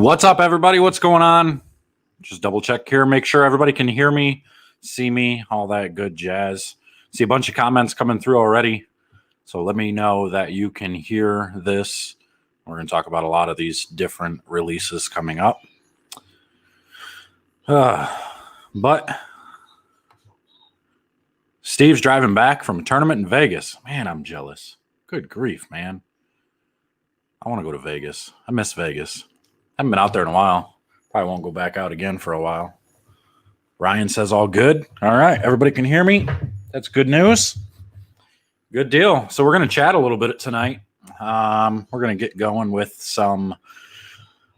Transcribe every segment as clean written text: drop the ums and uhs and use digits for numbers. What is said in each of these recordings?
What's up, everybody? What's going on? Just double check here, make sure everybody can hear me, see me, all that good jazz. See a bunch of comments coming through already, so let me know that you can hear this. We're going to talk about a lot of these different releases coming up. But Steve's driving back from a tournament in Vegas. Man, I'm jealous. Good grief, man. I want to go to Vegas. I miss Vegas. Haven't been out there in a while. Probably won't go back out again for a while. Ryan says all good. All right. Everybody can hear me. That's good news. Good deal. So we're going to chat a little bit tonight. We're going to get going with we're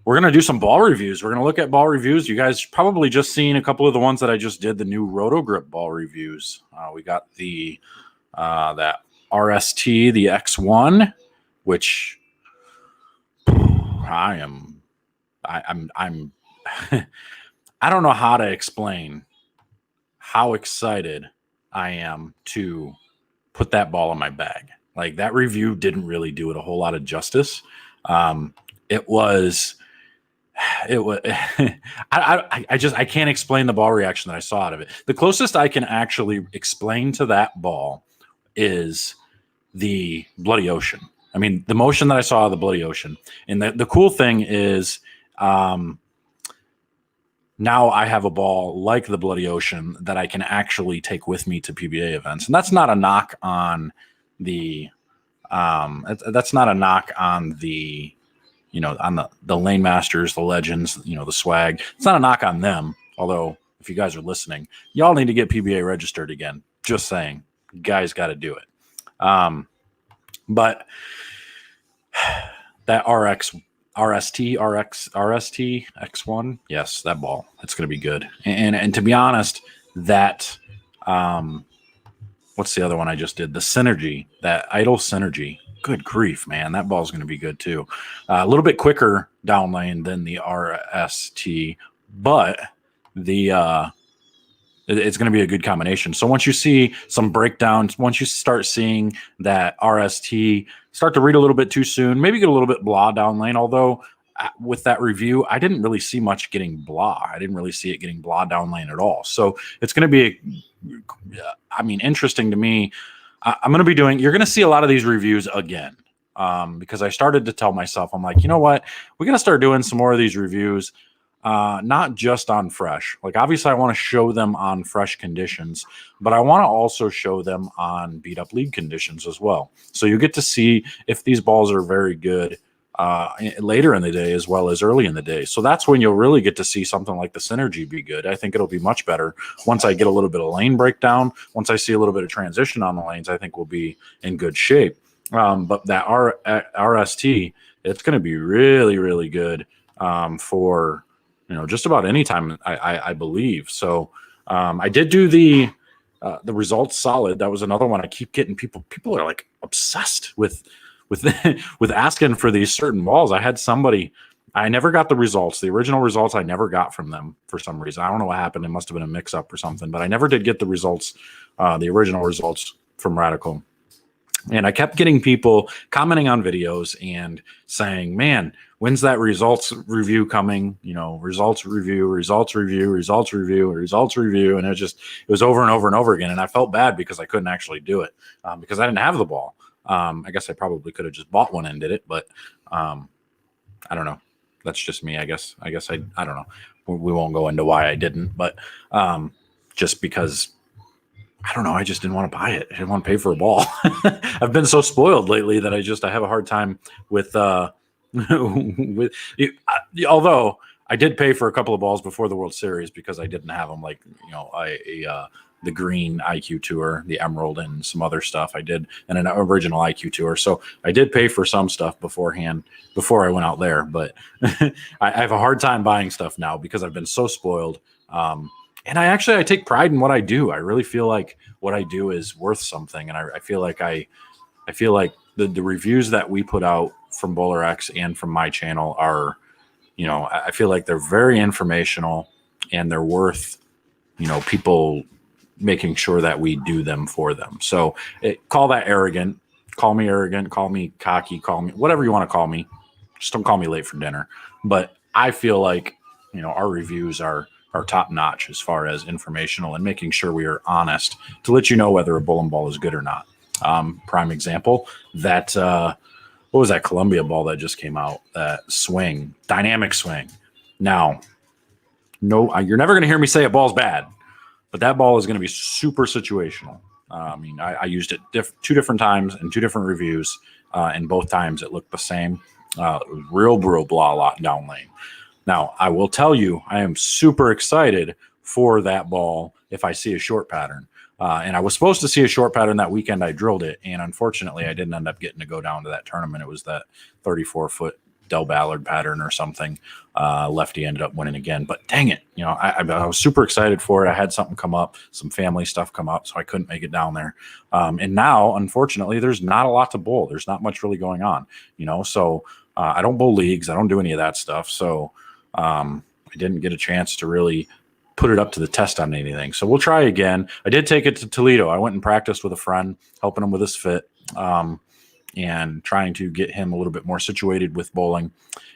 going to do some ball reviews. We're going to look at ball reviews. You guys probably just seen a couple of the ones that I just did, the new Roto Grip ball reviews. We got that RST, the X1, which I'm I don't know how to explain how excited I am to put that ball in my bag. Like, that review didn't really do it a whole lot of justice. It was I can't explain the ball reaction that I saw out of it. The closest I can actually explain to that ball is the Bloody Ocean. I mean, the motion that I saw of the Bloody Ocean. And the cool thing is, now I have a ball like the Bloody Ocean that I can actually take with me to PBA events. And that's not a knock on the that's not a knock on the, on the Lane Masters, the Legends, the swag. It's not a knock on them. Although, if you guys are listening, y'all need to get PBA registered again. Just saying. You guys got to do it. But that RST, X1, yes, that ball, it's going to be good. And to be honest, that, what's the other one I just did? The Synergy, that Idle Synergy. Good grief, man. That ball's going to be good too. A little bit quicker down lane than the RST, but it's going to be a good combination. So once you see some breakdowns, once you start seeing that RST start to read a little bit too soon, maybe get a little bit blah down lane, although with that review, I didn't really see much getting blah. I didn't really see it getting blah down lane at all. So it's going to be, interesting to me. I'm going to be you're going to see a lot of these reviews again, because I started to tell myself, I'm like, you know what? We're going to start doing some more of these reviews. Not just on fresh. Like, obviously I want to show them on fresh conditions, but I want to also show them on beat up league conditions as well. So you get to see if these balls are very good later in the day as well as early in the day. So that's when you'll really get to see something like the Synergy be good. I think it'll be much better once I get a little bit of lane breakdown. Once I see a little bit of transition on the lanes, I think we'll be in good shape. But that RST, it's going to be really, really good for just about any time, I believe. So I did do the results solid. That was another one. I keep getting people are like obsessed with asking for these certain balls. I had somebody, I never got the results. The original results I never got from them for some reason. I don't know what happened. It must have been a mix up or something, but I never did get the results, the original results from Radical. And I kept getting people commenting on videos and saying, man, when's that results review coming? Results review, results review, results review, results review. And it was over and over and over again. And I felt bad because I couldn't actually do it because I didn't have the ball. I guess I probably could have just bought one and did it, but I don't know. That's just me. I guess I don't know. We won't go into why I didn't, but just because I don't know. I just didn't want to buy it. I didn't want to pay for a ball. I've been so spoiled lately that I have a hard time with although I did pay for a couple of balls before the World Series because I didn't have them, like the green IQ Tour, the Emerald, and some other stuff I did, and an original IQ Tour. So I did pay for some stuff beforehand before I went out there, but I have a hard time buying stuff now because I've been so spoiled. And I take pride in what I do. I really feel like what I do is worth something. And I feel like the reviews that we put out from BowlerX and from my channel are, I feel like they're very informational and they're worth, people making sure that we do them for them. So call that arrogant, call me cocky, call me whatever you want to call me. Just don't call me late for dinner. But I feel like, our reviews are top notch as far as informational and making sure we are honest to let you know whether a bowling ball is good or not. Prime example, that what was that Columbia ball that just came out? That swing, dynamic swing. Now, no, you're never going to hear me say a ball's bad, but that ball is going to be super situational. I used it two different times in two different reviews, and both times it looked the same. Real blah lot down lane. Now, I will tell you, I am super excited for that ball if I see a short pattern. And I was supposed to see a short pattern that weekend. I drilled it, and unfortunately, I didn't end up getting to go down to that tournament. It was that 34-foot Del Ballard pattern or something. Lefty ended up winning again. But dang it, I was super excited for it. I had something come up, some family stuff come up, so I couldn't make it down there. And now, unfortunately, there's not a lot to bowl. There's not much really going on, So I don't bowl leagues. I don't do any of that stuff. So I didn't get a chance to really put it up to the test on anything. So we'll try again. I did take it to Toledo. I went and practiced with a friend, helping him with his fit, and trying to get him a little bit more situated with bowling.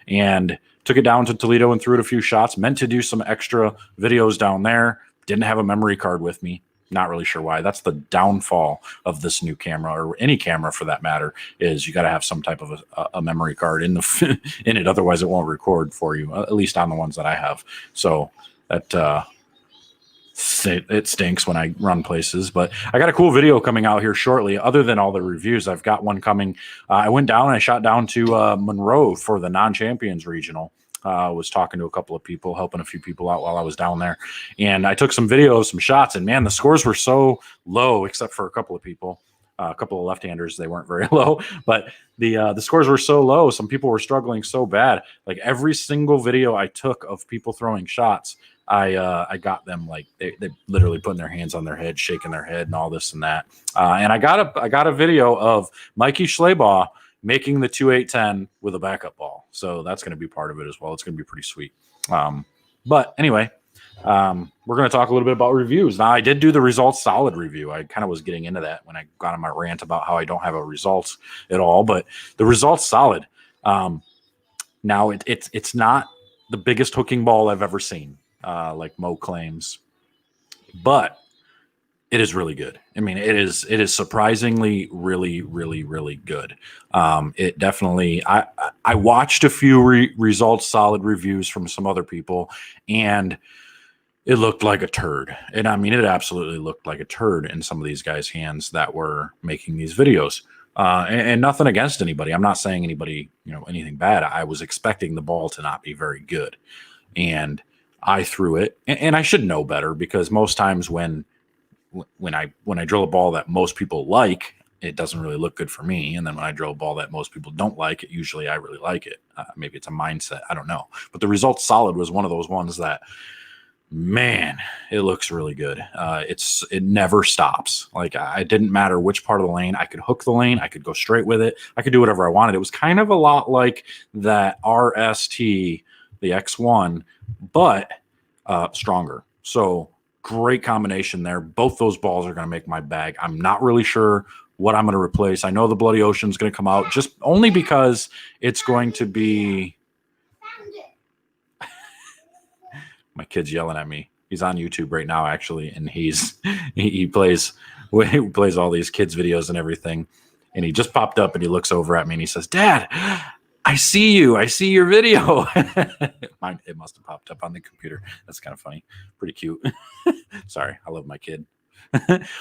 And took it down to Toledo and threw it a few shots. Meant to do some extra videos down there. Didn't have a memory card with me. Not really sure why. That's the downfall of this new camera, or any camera for that matter, is you got to have some type of a memory card in in it. Otherwise, it won't record for you, at least on the ones that I have. So that it stinks when I run places. But I got a cool video coming out here shortly. Other than all the reviews, I've got one coming. I went down and I shot down to Monroe for the non-champions regional. Was talking to a couple of people, helping a few people out while I was down there. And I took some videos, some shots, and man, the scores were so low, except for a couple of people, a couple of left-handers. They weren't very low, but the scores were so low. Some people were struggling so bad. Like every single video I took of people throwing shots, I got them like they literally putting their hands on their head, shaking their head, and all this and that. And I got a video of Mikey Schleybaugh making the 2-8-10 with a backup ball. So that's going to be part of it as well. It's going to be pretty sweet. But anyway, we're going to talk a little bit about reviews. Now, I did do the results solid review. I kind of was getting into that when I got on my rant about how I don't have a results at all, but the results solid. Now it's not the biggest hooking ball I've ever seen, like Mo claims, but it is really good. I mean, it is surprisingly really, really, really good. It definitely, I watched a few results solid reviews from some other people, and it looked like a turd. And I mean, it absolutely looked like a turd in some of these guys' hands that were making these videos. And nothing against anybody. I'm not saying anybody, anything bad. I was expecting the ball to not be very good. And I threw it, and I should know better, because most times when I drill a ball that most people like, it doesn't really look good for me. And then when I drill a ball that most people don't like, it usually I really like it. Maybe it's a mindset. I don't know. But the result solid was one of those ones that, man, it looks really good. It never stops. Like, it didn't matter which part of the lane. I could hook the lane. I could go straight with it. I could do whatever I wanted. It was kind of a lot like that RST, the X1, but stronger. So great combination there. Both those balls are going to make my bag. I'm not really sure what I'm going to replace. I know the Bloody Ocean is going to come out, just only because it's going to be... My kid's yelling at me. He's on YouTube right now, actually, and he plays all these kids videos and everything. And he just popped up and he looks over at me and he says, "Dad, I see you. I see your video." It must have popped up on the computer. That's kind of funny. Pretty cute. Sorry. I love my kid.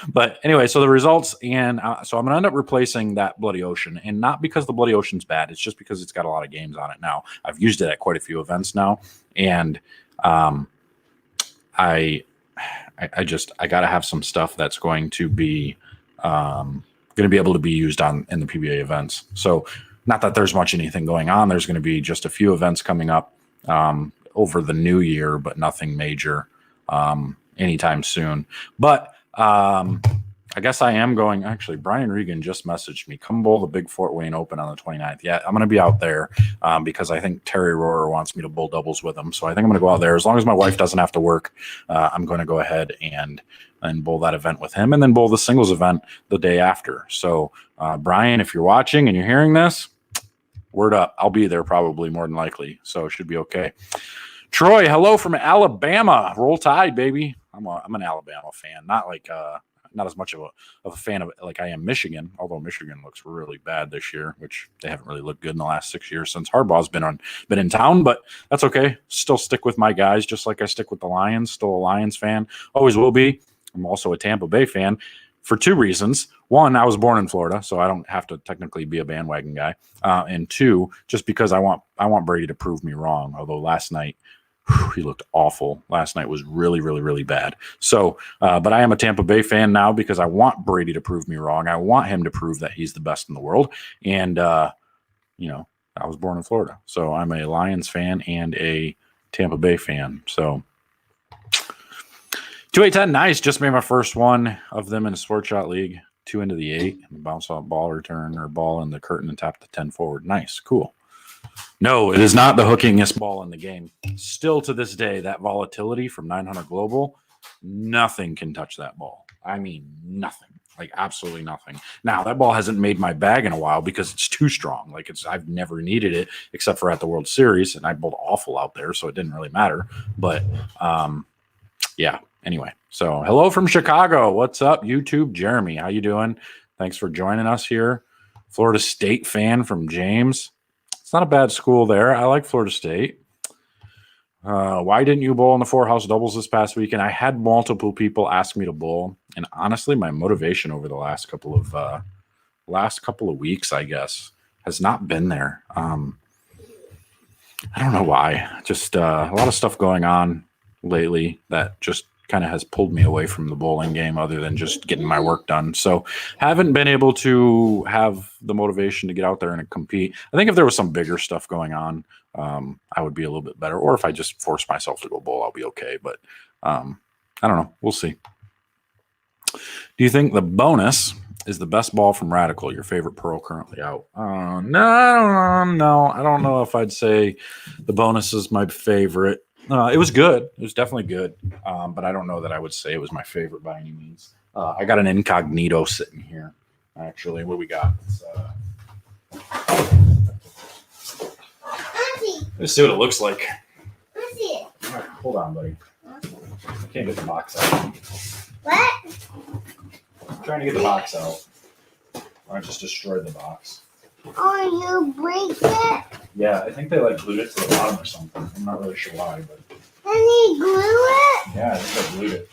But anyway, so the results, and so I'm going to end up replacing that Bloody Ocean, and not because the Bloody Ocean's bad. It's just because it's got a lot of games on it now. I've used it at quite a few events now, and I got to have some stuff that's going to be able to be used in the PBA events. So not that there's much anything going on. There's going to be just a few events coming up over the new year, but nothing major anytime soon. But I guess I am going. Actually, Brian Regan just messaged me. Come bowl the big Fort Wayne Open on the 29th. Yeah, I'm going to be out there because I think Terry Rohrer wants me to bowl doubles with him. So I think I'm going to go out there. As long as my wife doesn't have to work, I'm going to go ahead and bowl that event with him, and then bowl the singles event the day after. So Brian, if you're watching and you're hearing this, word up. I'll be there probably more than likely, so it should be okay. Troy, hello from Alabama. Roll Tide, baby. I'm an Alabama fan, not like not as much of a fan of it like I am Michigan, although Michigan looks really bad this year, which they haven't really looked good in the last 6 years since Harbaugh's been in town, but that's okay. Still stick with my guys, just like I stick with the Lions. Still a Lions fan, always will be. I'm also a Tampa Bay fan for two reasons. One, I was born in Florida, so I don't have to technically be a bandwagon guy. And two, just because I want Brady to prove me wrong. Although last night, he looked awful. Last night was really, really, really bad. So, but I am a Tampa Bay fan now because I want Brady to prove me wrong. I want him to prove that he's the best in the world. And, you know, I was born in Florida. So I'm a Lions fan and a Tampa Bay fan. So 2-8-10, nice. Just made my first one of them in a Sport Shot League. 2 into the 8. Bounce off ball return or ball in the curtain and tap the 10 forward. Nice. Cool. No, it is not the hookingest ball in the game. Still to this day, that volatility from 900 Global, nothing can touch that ball. I mean, nothing. Like absolutely nothing. Now, that ball hasn't made my bag in a while because it's too strong. Like I've never needed it except for at the World Series, and I bowled awful out there, so it didn't really matter. But yeah. Anyway, so hello from Chicago. What's up, YouTube? Jeremy, how you doing? Thanks for joining us here. Florida State fan from James. It's not a bad school there. I like Florida State. Why didn't you bowl in the 4-house doubles this past weekend? I had multiple people ask me to bowl, and honestly, my motivation over the last couple of weeks, I guess, has not been there. I don't know why. Just a lot of stuff going on lately that just kind of has pulled me away from the bowling game other than just getting my work done. So haven't been able to have the motivation to get out there and compete. I think if there was some bigger stuff going on, I would be a little bit better. Or if I just force myself to go bowl, I'll be okay. But I don't know. We'll see. Do you think the bonus is the best ball from Radical, your favorite pearl currently out? No, I don't know if I'd say the bonus is my favorite. It was good. It was definitely good. But I don't know that I would say it was my favorite by any means. I got an incognito sitting here. Actually, what we got? Let's see what it looks like. All right, hold on, buddy. I can't get the box out. What? I'm trying to get the box out. I just destroyed the box. Oh, you break it? Yeah, I think they glued it to the bottom or something. I'm not really sure why, but. Can you glue it? Yeah, I think I glued it.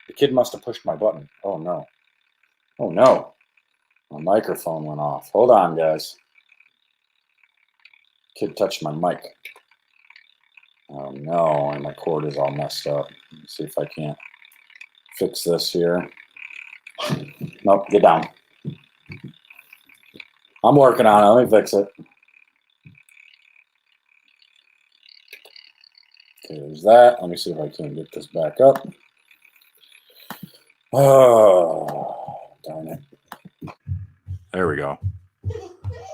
The kid must have pushed my button. Oh, no. Oh, no. My microphone went off. Hold on, guys. Kid touched my mic. Oh, no. And my cord is all messed up. Let's see if I can't fix this here. Nope, get down. I'm working on it. Let me fix it. Okay, there's that. Let me see if I can get this back up. Oh, darn it. There we go.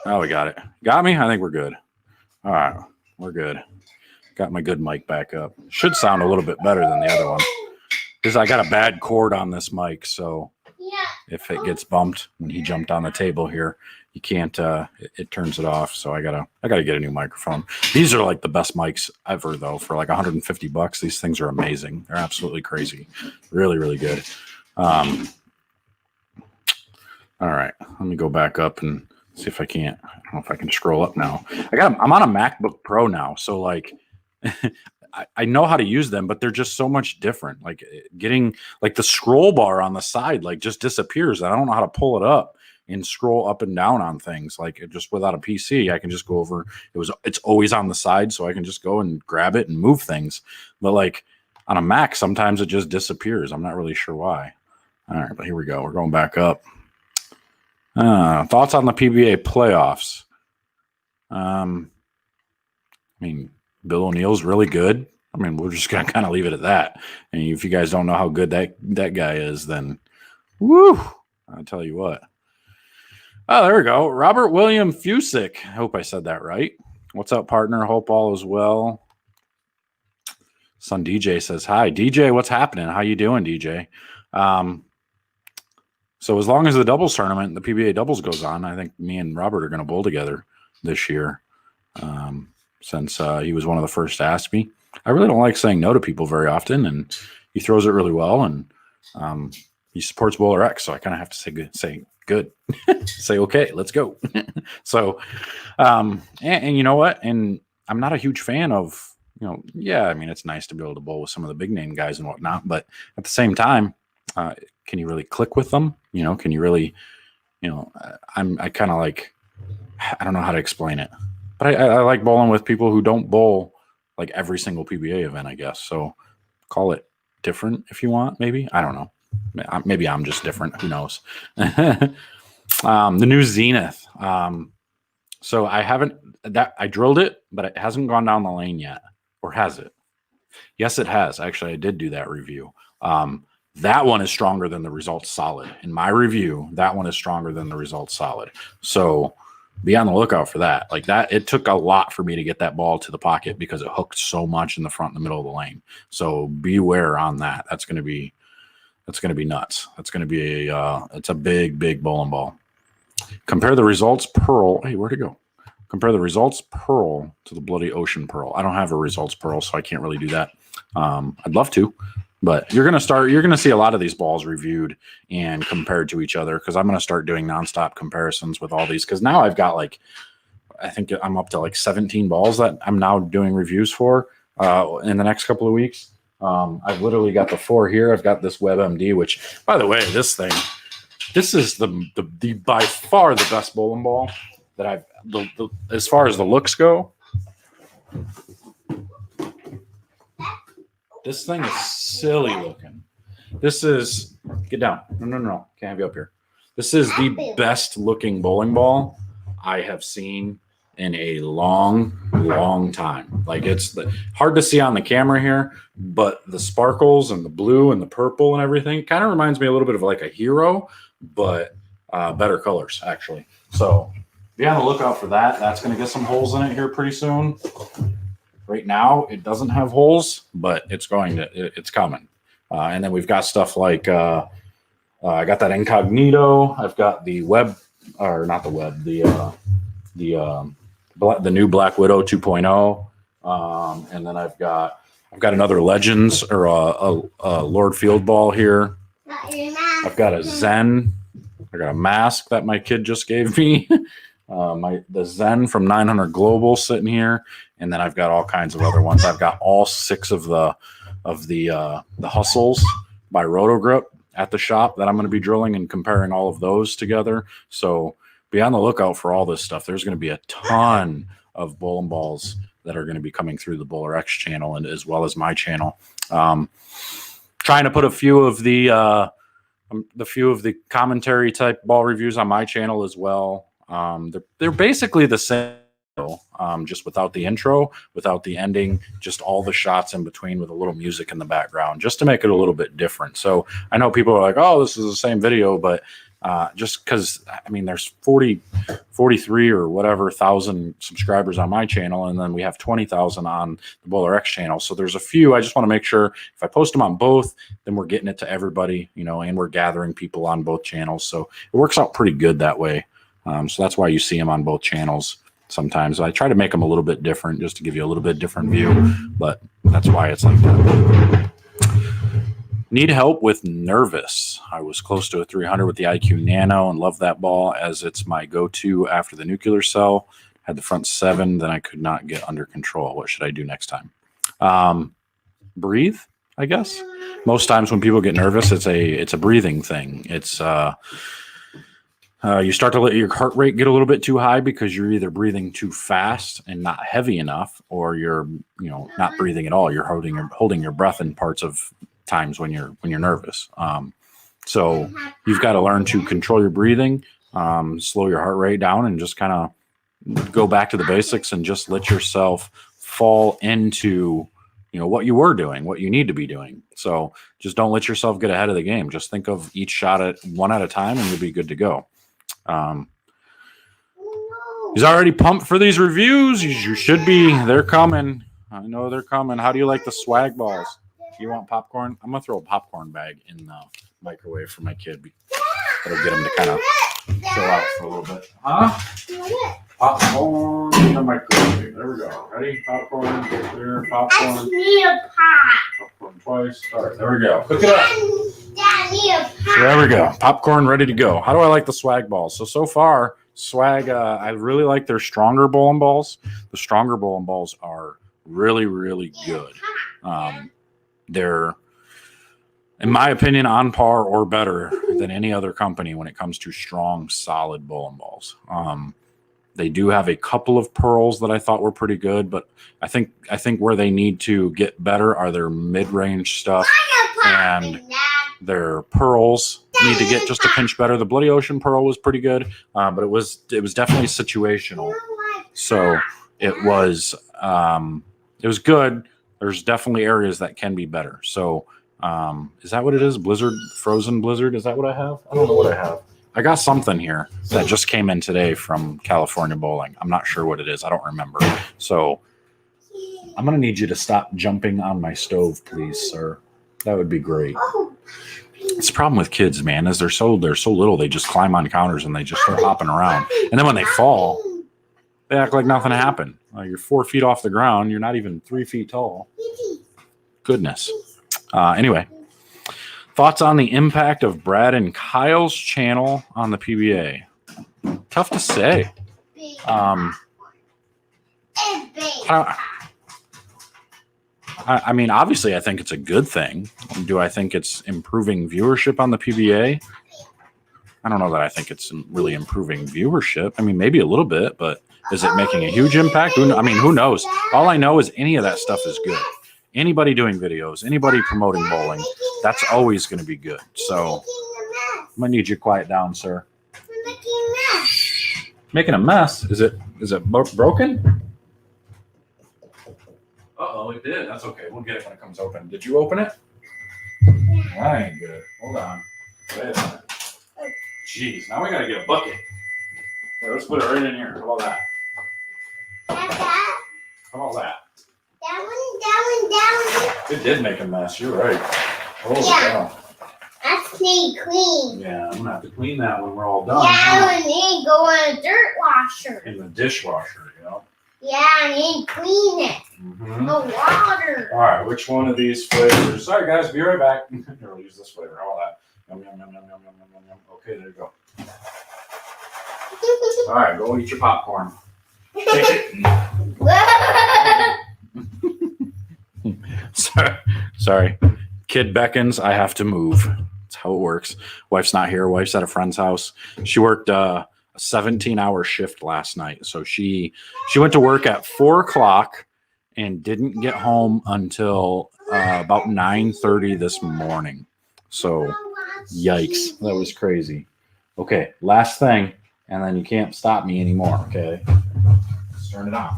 Oh, we got it. Got me? I think we're good. All right, we're good. Got my good mic back up. Should sound a little bit better than the other one. Because I got a bad cord on this mic, so if it gets bumped when he jumped on the table here, you can't, it turns it off. So I gotta get a new microphone. These are like the best mics ever, though. For like $150, these things are amazing. They're absolutely crazy. Really, really good. All right, let me go back up and see if I can't. I don't know if I can scroll up now. I'm on a MacBook Pro now, so like I know how to use them, but they're just so much different. Like getting like the scroll bar on the side like just disappears. I don't know how to pull it up and scroll up and down on things. Like just without a PC, I can just go over. It's always on the side, so I can just go and grab it and move things. But like on a Mac, sometimes it just disappears. I'm not really sure why. All right, but here we go. We're going back up. Thoughts on the PBA playoffs? I mean, Bill O'Neill's really good. I mean, we're just going to kind of leave it at that. And if you guys don't know how good that guy is, then woo, I'll tell you what. Oh, there we go. Robert William Fusick. I hope I said that right. What's up, partner? Hope all is well. Son DJ says, hi. DJ, what's happening? How you doing, DJ? So as long as the doubles tournament, the PBA doubles goes on, I think me and Robert are going to bowl together this year. Since he was one of the first to ask me. I really don't like saying no to people very often, and he throws it really well, and he supports BowlerX, so I kind of have to say good, say okay, let's go. So, and you know what? And I'm not a huge fan of, I mean, it's nice to be able to bowl with some of the big name guys and whatnot, but at the same time, can you really click with them? Can you really, I kind of like, I don't know how to explain it. But I like bowling with people who don't bowl like every single PBA event, I guess. So call it different if you want, maybe. I don't know. Maybe I'm just different. Who knows? The new Zenith. So I drilled it, but it hasn't gone down the lane yet. Or has it? Yes, it has. Actually, I did do that review. That one is stronger than the Results Solid. In my review, that one is stronger than the Results Solid. So be on the lookout for that. Like that, it took a lot for me to get that ball to the pocket because it hooked so much in the front and the middle of the lane. So beware on that. That's going to be nuts. That's going to be it's a big bowling ball. Compare the Results Pearl. Hey, where'd it go? Compare the Results Pearl to the Bloody Ocean Pearl. I don't have a Results Pearl, so I can't really do that. I'd love to. But you're going to see a lot of these balls reviewed and compared to each other because I'm going to start doing nonstop comparisons with all these because now I've got I think I'm up to 17 balls that I'm now doing reviews for in the next couple of weeks. I've literally got the 4 here. I've got this WebMD, which, by the way, this is the by far the best bowling ball that as far as the looks go. This thing is silly looking. This is, get down. No. Can't have you up here. This is the best looking bowling ball I have seen in a long time. Like it's hard to see on the camera here, but the sparkles and the blue and the purple and everything kind of reminds me a little bit of like a Hero, but better colors actually. So be on the lookout for that. That's going to get some holes in it here pretty soon. Right now, it doesn't have holes, but it's coming. And then we've got stuff like I got that Incognito. I've got the new Black Widow 2.0. And then I've got another Legends or a Lord Field ball here. I've got a Zen. I got a mask that my kid just gave me. The Zen from 900 Global sitting here, and then I've got all kinds of other ones. I've got all 6 of the Hustles by Rotogrip at the shop that I'm going to be drilling and comparing all of those together. So be on the lookout for all this stuff. There's going to be a ton of bowling balls that are going to be coming through the BowlerX channel and as well as my channel. Trying to put a few of the commentary type ball reviews on my channel as well. They're basically the same, just without the intro, without the ending, just all the shots in between with a little music in the background, just to make it a little bit different. So I know people are like, oh, this is the same video, but just because, I mean, there's 43 or whatever thousand subscribers on my channel, and then we have 20,000 on the BowlerX channel. So there's a few. I just want to make sure if I post them on both, then we're getting it to everybody, and we're gathering people on both channels. So it works out pretty good that way. So that's why you see them on both channels. Sometimes I try to make them a little bit different just to give you a little bit different view, but that's why it's like that. Need help with nervous. I was close to a 300 with the IQ Nano and love that ball as it's my go-to after the nuclear cell. Had the front 7, then I could not get under control. What should I do next time? Breathe, I guess. Most times when people get nervous, it's a breathing thing. It's You start to let your heart rate get a little bit too high because you're either breathing too fast and not heavy enough, or you're, not breathing at all. You're holding your breath in parts of times when you're nervous. So you've got to learn to control your breathing, slow your heart rate down, and just kind of go back to the basics and just let yourself fall into, what you were doing, what you need to be doing. So just don't let yourself get ahead of the game. Just think of each shot at one at a time, and you'll be good to go. He's already pumped for these reviews. You should be. They're coming. I know they're coming. How do you like the swag balls? Do you want popcorn? I'm going to throw a popcorn bag in the microwave for my kid. That'll get him to kind of chill out for a little bit. Huh? Popcorn in the microwave. There we go. Ready? Popcorn. There. Popcorn. I need a pot. Popcorn twice. All right. There we go. Cook it up. Dad, need a pot. So there we go. Popcorn ready to go. How do I like the swag balls? So far, swag, I really like their stronger bowling balls. The stronger bowling balls are really, really good. They're, in my opinion, on par or better than any other company when it comes to strong, solid bowling balls. They do have a couple of pearls that I thought were pretty good, but I think where they need to get better are their mid-range stuff, and their pearls need to get just a pinch better. The Bloody Ocean pearl was pretty good, but it was definitely situational. So it was good. There's definitely areas that can be better. So is that what it is? Blizzard, frozen blizzard? Is that what I have? I don't know what I have. I got something here that just came in today from California Bowling. I'm not sure what it is. I don't remember. So I'm going to need you to stop jumping on my stove, please, sir. That would be great. It's the problem with kids, man, is they're so little. They just climb on counters and they just start hopping around. And then when they fall, they act like nothing happened. You're 4 feet off the ground. You're not even 3 feet tall. Goodness. Anyway. Thoughts on the impact of Brad and Kyle's channel on the PBA? Tough to say. I mean, obviously, I think it's a good thing. Do I think it's improving viewership on the PBA? I don't know that I think it's really improving viewership. I mean, maybe a little bit, but is it making a huge impact? I mean, who knows? All I know is any of that stuff is good. Anybody doing videos, anybody promoting bowling, that's always going to be good. So I'm going to need you to quiet down, sir. Making a mess? Is it broken? Uh-oh, it did. That's okay. We'll get it when it comes open. Did you open it? That ain't good. Hold on. Wait a minute. Jeez, now we got to get a bucket. Wait, let's put it right in here. How about that? How about that? Down. It did make a mess. You're right. Holy cow. That's clean. Yeah, I'm going to have to clean that when we're all done. Yeah, I need to go in a dirt washer. In the dishwasher, Yeah, I need to clean it. Mm-hmm. The water. All right, which one of these flavors? Sorry, guys, be right back. Here, we'll use this flavor. All that. Yum, yum, yum, yum, yum, yum, yum, yum. Okay, there you go. All right, go eat your popcorn. Sorry. Kid beckons. I have to move. That's how it works. Wife's not here. Wife's at a friend's house. She worked a 17-hour shift last night. So she went to work at 4 o'clock and didn't get home until about 9:30 this morning. So yikes. That was crazy. Okay, last thing, and then you can't stop me anymore, okay? Let's turn it on.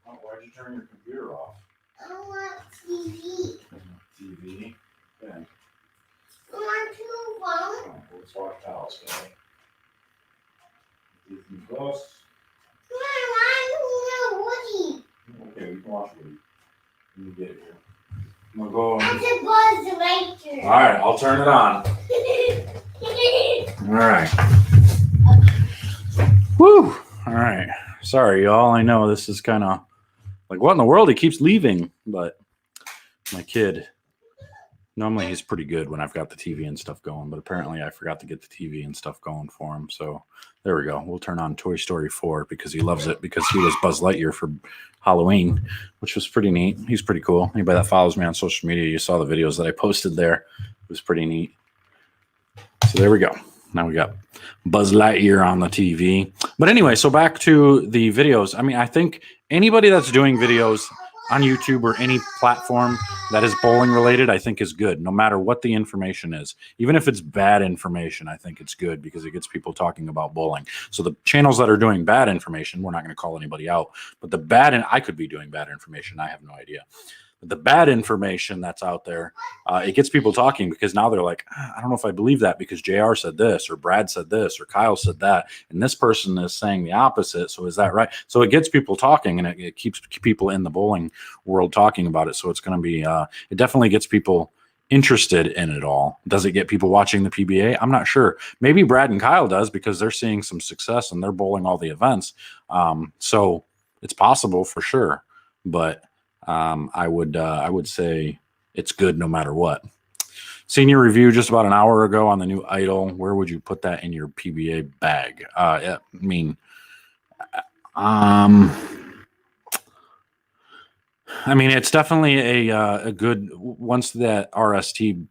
Oh, why'd you turn your computer off? I want TV. TV? Okay. I want to phone. Oh, let's watch towels, okay? Ethan Plus. I want Woody. Okay, we can watch Woody. Let me get it here. I'm gonna go. That's a buzz right there. All right, I'll turn it on. All right. Woo! All right. Sorry, y'all. I know this is kind of like, what in the world? He keeps leaving, but my kid Normally he's pretty good when I've got the TV and stuff going, but apparently I forgot to get the TV and stuff going for him. So there we go. We'll turn on Toy Story 4 because he loves it, because he was Buzz Lightyear for Halloween, which was pretty neat. He's pretty cool. Anybody that follows me on social media, you saw the videos that I posted there. It was pretty neat. So there we go. Now we got Buzz Lightyear on the TV. But anyway, so back to the videos. I mean, I think anybody that's doing videos on YouTube or any platform that is bowling related, I think is good, no matter what the information is. Even if it's bad information, I think it's good because it gets people talking about bowling. So the channels that are doing bad information, we're not going to call anybody out, but the bad, and I could be doing bad information, I have no idea. But the bad information that's out there, it gets people talking because now they're like, I don't know if I believe that because JR said this, or Brad said this, or Kyle said that, and this person is saying the opposite. So is that right? So it gets people talking, and it keeps people in the bowling world talking about it. So it's going to be, it definitely gets people interested in it all. Does it get people watching the PBA? I'm not sure. Maybe Brad and Kyle does because they're seeing some success and they're bowling all the events. So it's possible for sure. But I would say it's good no matter what. Seen your review just about an hour ago on the new Idol. Where would you put that in your PBA bag? I mean, it's definitely a good, once that RST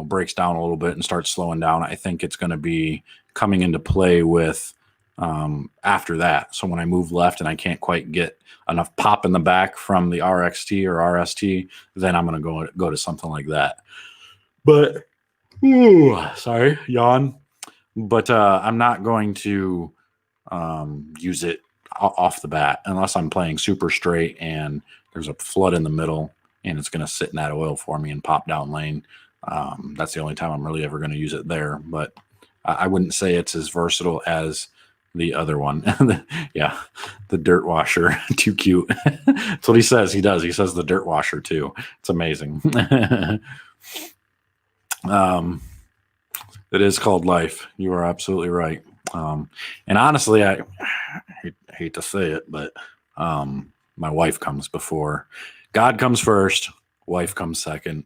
breaks down a little bit and starts slowing down, I think it's going to be coming into play with after that. So when I move left and I can't quite get enough pop in the back from the RXT or RST, then I'm going to go to something like that. But sorry, yawn. But I'm not going to use it off the bat unless I'm playing super straight and there's a flood in the middle and it's going to sit in that oil for me and pop down lane. That's the only time I'm really ever going to use it there. But I wouldn't say it's as versatile as the other one. Yeah, the dirt washer. Too cute. That's what he says. He does. He says the dirt washer too. It's amazing. It is called life. You are absolutely right. And honestly, I hate to say it, but my wife comes before. God comes first, wife comes second,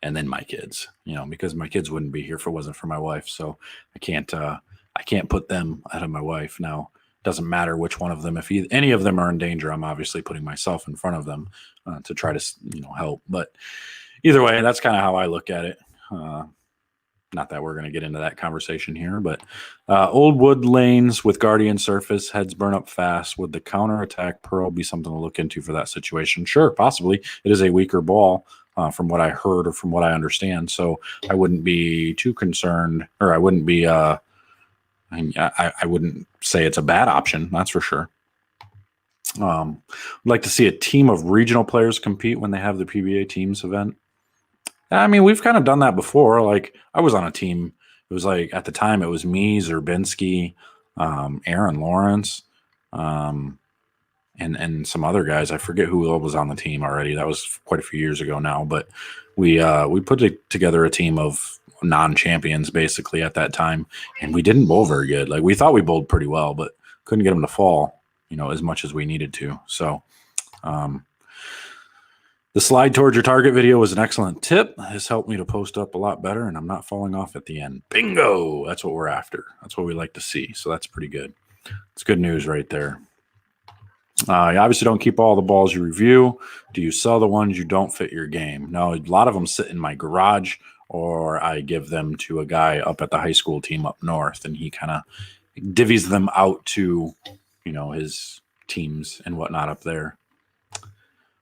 and then my kids. Because my kids wouldn't be here if it wasn't for my wife. So I can't put them ahead of my wife. Now, it doesn't matter which one of them. If any of them are in danger, I'm obviously putting myself in front of them to try to help. But either way, that's kind of how I look at it. Not that we're going to get into that conversation here, but old wood lanes with guardian surface, heads burn up fast. Would the counterattack pearl be something to look into for that situation? Sure, possibly. It is a weaker ball from what I heard or from what I understand. So I wouldn't be too concerned, or I wouldn't be, I wouldn't say it's a bad option. That's for sure. I'd like to see a team of regional players compete when they have the PBA teams event. I mean, we've kind of done that before. Like, I was on a team. It was like, at the time, it was me, Zerbinski, Aaron Lawrence, and some other guys. I forget who was on the team already. That was quite a few years ago now. But we put together a team of non-champions, basically, at that time. And we didn't bowl very good. Like, we thought we bowled pretty well, but couldn't get them to fall, as much as we needed to. So, the slide towards your target video was an excellent tip. This helped me to post up a lot better, and I'm not falling off at the end. Bingo! That's what we're after. That's what we like to see. So that's pretty good. It's good news right there. You obviously don't keep all the balls you review. Do you sell the ones you don't fit your game? No, a lot of them sit in my garage, or I give them to a guy up at the high school team up north, and he kind of divvies them out to, his teams and whatnot up there.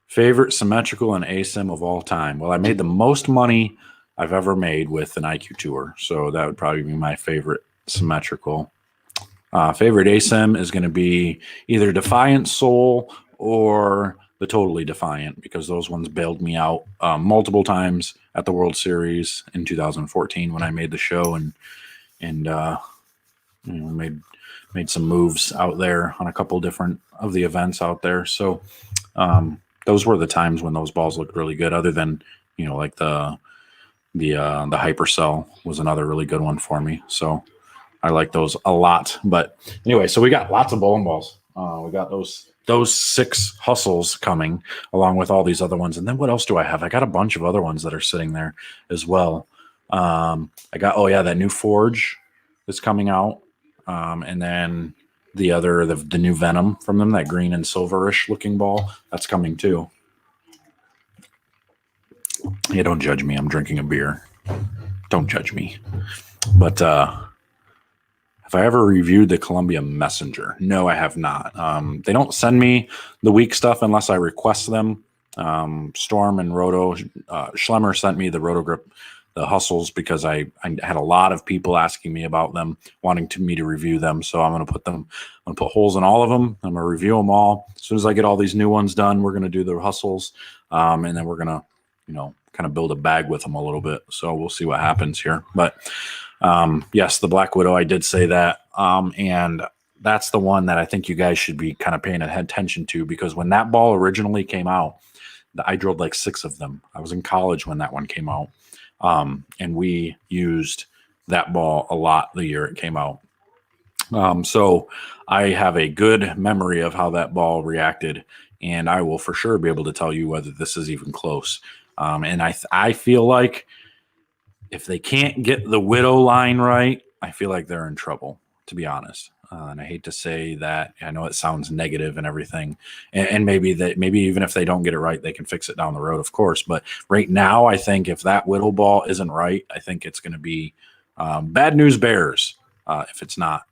Favorite symmetrical and asim of all time? Well, I made the most money I've ever made with an IQ Tour, so that would probably be my favorite symmetrical. Favorite asim is going to be either Defiant Soul or the Totally Defiant, because those ones bailed me out multiple times at the World Series in 2014 when I made the show and made some moves out there on a couple different of the events out there. So those were the times when those balls looked really good, other than, like the Hypercell was another really good one for me. So I like those a lot. But anyway, so we got lots of bowling balls. We got those 6 hustles coming along with all these other ones. And then what else do I have? I got a bunch of other ones that are sitting there as well. I got, oh yeah, that new Forge is coming out. And then the new Venom from them, that green and silverish looking ball, that's coming too. Yeah, don't judge me. I'm drinking a beer. Don't judge me. But have I ever reviewed the Columbia Messenger? No, I have not. They don't send me the weak stuff unless I request them. Storm and Roto Schlemmer sent me the Roto Grip, the hustles, because I had a lot of people asking me about them, wanting me to review them. So I'm going to put holes in all of them. I'm going to review them all. As soon as I get all these new ones done, we're going to do the hustles, and then we're going to, kind of build a bag with them a little bit. So we'll see what happens here. But yes, the Black Widow, I did say that. And that's the one that I think you guys should be kind of paying attention to, because when that ball originally came out, I drilled like 6 of them. I was in college when that one came out. And we used that ball a lot the year it came out. So I have a good memory of how that ball reacted, and I will for sure be able to tell you whether this is even close. And I feel like if they can't get the Widow line right, I feel like they're in trouble, to be honest. And I hate to say that. I know it sounds negative and everything, and maybe even if they don't get it right, they can fix it down the road, of course. But right now, I think if that Widow ball isn't right, I think it's going to be bad news bears if it's not,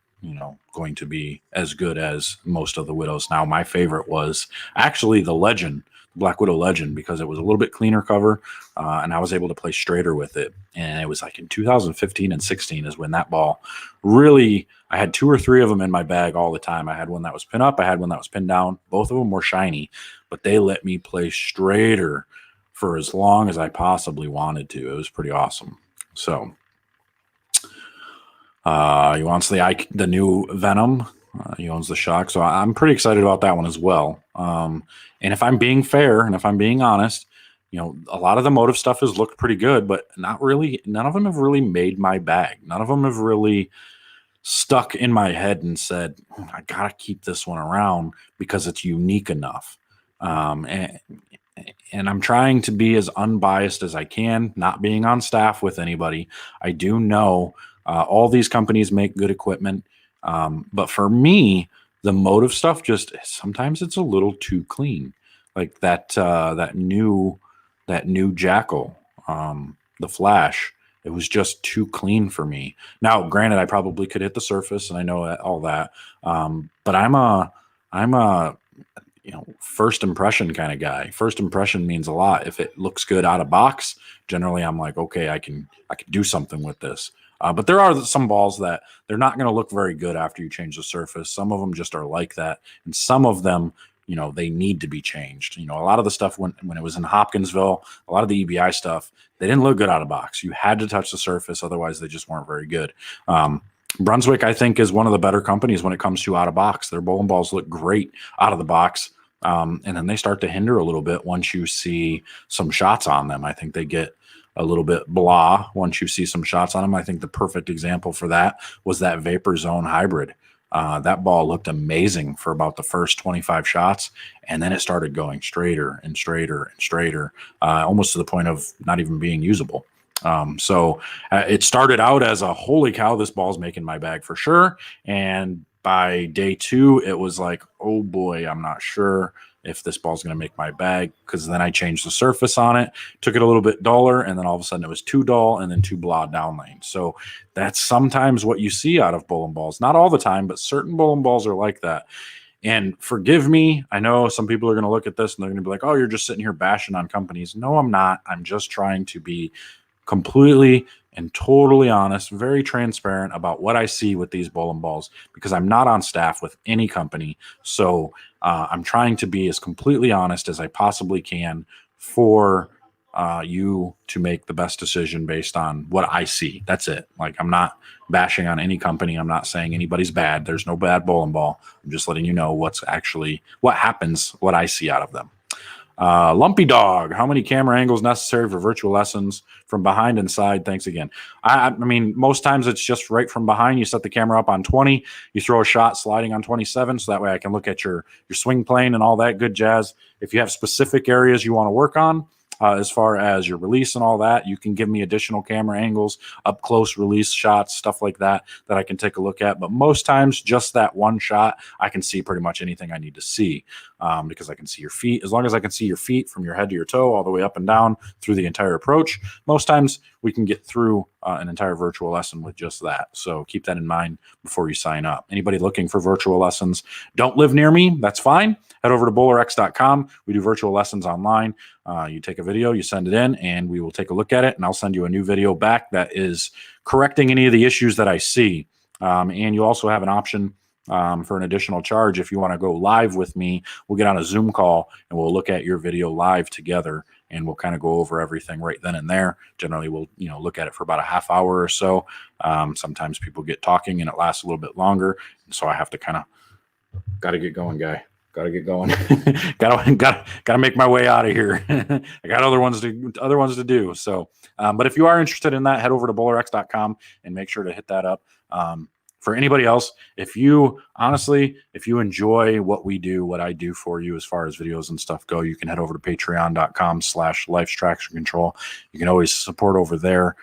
going to be as good as most of the Widows. Now, my favorite was actually the Legend, Black Widow Legend, because it was a little bit cleaner cover, and I was able to play straighter with it. And it was like in 2015 and 16 is when that ball really, I had 2 or 3 of them in my bag all the time. I had one that was pin up, I had one that was pin down. Both of them were shiny, but they let me play straighter for as long as I possibly wanted to. It was pretty awesome. So he wants the new Venom. He owns the Shock, so I'm pretty excited about that one as well. And if I'm being fair and if I'm being honest, a lot of the motive stuff has looked pretty good, but not really. None of them have really made my bag. None of them have really stuck in my head and said, I gotta keep this one around because it's unique enough. And I'm trying to be as unbiased as I can, not being on staff with anybody. I do know all these companies make good equipment. But for me, the motive stuff sometimes it's a little too clean. Like that new Jackal, the Flash, it was just too clean for me. Now, granted, I probably could hit the surface, and I know all that. But I'm a first impression kind of guy. First impression means a lot. If it looks good out of box, generally I'm like, okay, I can do something with this. But there are some balls that they're not going to look very good after you change the surface. Some of them just are like that. And some of them, they need to be changed. A lot of the stuff when it was in Hopkinsville, a lot of the EBI stuff, they didn't look good out of box. You had to touch the surface. Otherwise, they just weren't very good. Brunswick, I think, is one of the better companies when it comes to out of box. Their bowling balls look great out of the box. And then they start to hinder a little bit once you see some shots on them. I think they get a little bit blah once you see some shots on them. I think the perfect example for that was that Vapor Zone Hybrid. That ball looked amazing for about the first 25 shots, and then it started going straighter and straighter and straighter, almost to the point of not even being usable. So it started out as a holy cow, this ball's making my bag for sure. And by day 2, it was like, oh boy, I'm not sure if this ball's going to make my bag, because then I changed the surface on it, took it a little bit duller, and then all of a sudden it was too dull and then too blah down lane. So that's sometimes what you see out of bowling balls. Not all the time, but certain bowling balls are like that. And forgive me, I know some people are going to look at this and they're going to be like, oh, you're just sitting here bashing on companies. No, I'm not. I'm just trying to be completely and totally honest, very transparent about what I see with these bowling balls, because I'm not on staff with any company. So I'm trying to be as completely honest as I possibly can for you to make the best decision based on what I see. That's it. Like, I'm not bashing on any company. I'm not saying anybody's bad. There's no bad bowling ball. I'm just letting you know what happens, what I see out of them. Lumpy Dog, how many camera angles necessary for virtual lessons from behind and side? Thanks again. I mean, most times it's just right from behind. You set the camera up on 20, you throw a shot sliding on 27, so that way I can look at your swing plane and all that good jazz. If you have specific areas you want to work on, as far as your release and all that, you can give me additional camera angles, up close release shots, stuff like that I can take a look at. But most times, just that one shot, I can see pretty much anything I need to see, because I can see your feet. As long as I can see your feet from your head to your toe, all the way up and down through the entire approach, most times we can get through an entire virtual lesson with just that. So keep that in mind before you sign up. Anybody looking for virtual lessons, don't live near me, that's fine. Head over to BowlerX.com. We do virtual lessons online. You take a video, you send it in, and we will take a look at it, and I'll send you a new video back that is correcting any of the issues that I see. And you also have an option for an additional charge. If you want to go live with me, we'll get on a Zoom call, and we'll look at your video live together, and we'll kind of go over everything right then and there. Generally, we'll look at it for about a half hour or so. Sometimes people get talking, and it lasts a little bit longer, and so I have to kind of got to get going, guy. Got to get going. got to make my way out of here. I got other ones to do. So, but if you are interested in that, head over to BowlerX.com and make sure to hit that up. For anybody else, if you enjoy what we do, what I do for you as far as videos and stuff go, you can head over to patreon.com/Life's Traction Control. You can always support over there.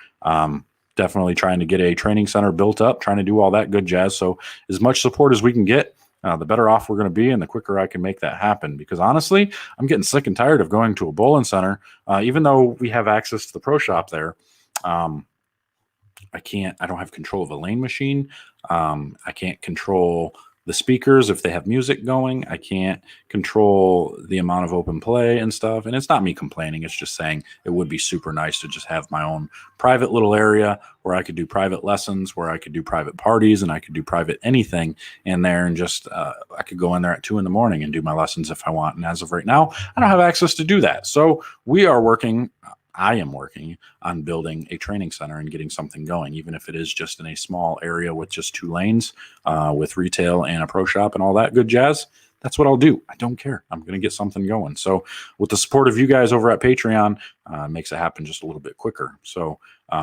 Definitely trying to get a training center built up, trying to do all that good jazz. So as much support as we can get, the better off we're going to be, and the quicker I can make that happen. Because honestly, I'm getting sick and tired of going to a bowling center. Even though we have access to the pro shop there, I don't have control of a lane machine. I can't control the speakers if they have music going. I can't control the amount of open play and stuff. And it's not me complaining. It's just saying it would be super nice to just have my own private little area where I could do private lessons, where I could do private parties, and I could do private anything in there. And just, I could go in there at 2 a.m. and do my lessons if I want. And as of right now, I don't have access to do that. So I am working on building a training center and getting something going, even if it is just in a small area with just 2 lanes, with retail and a pro shop and all that good jazz. That's what I'll do. I don't care. I'm going to get something going. So with the support of you guys over at Patreon, makes it happen just a little bit quicker. So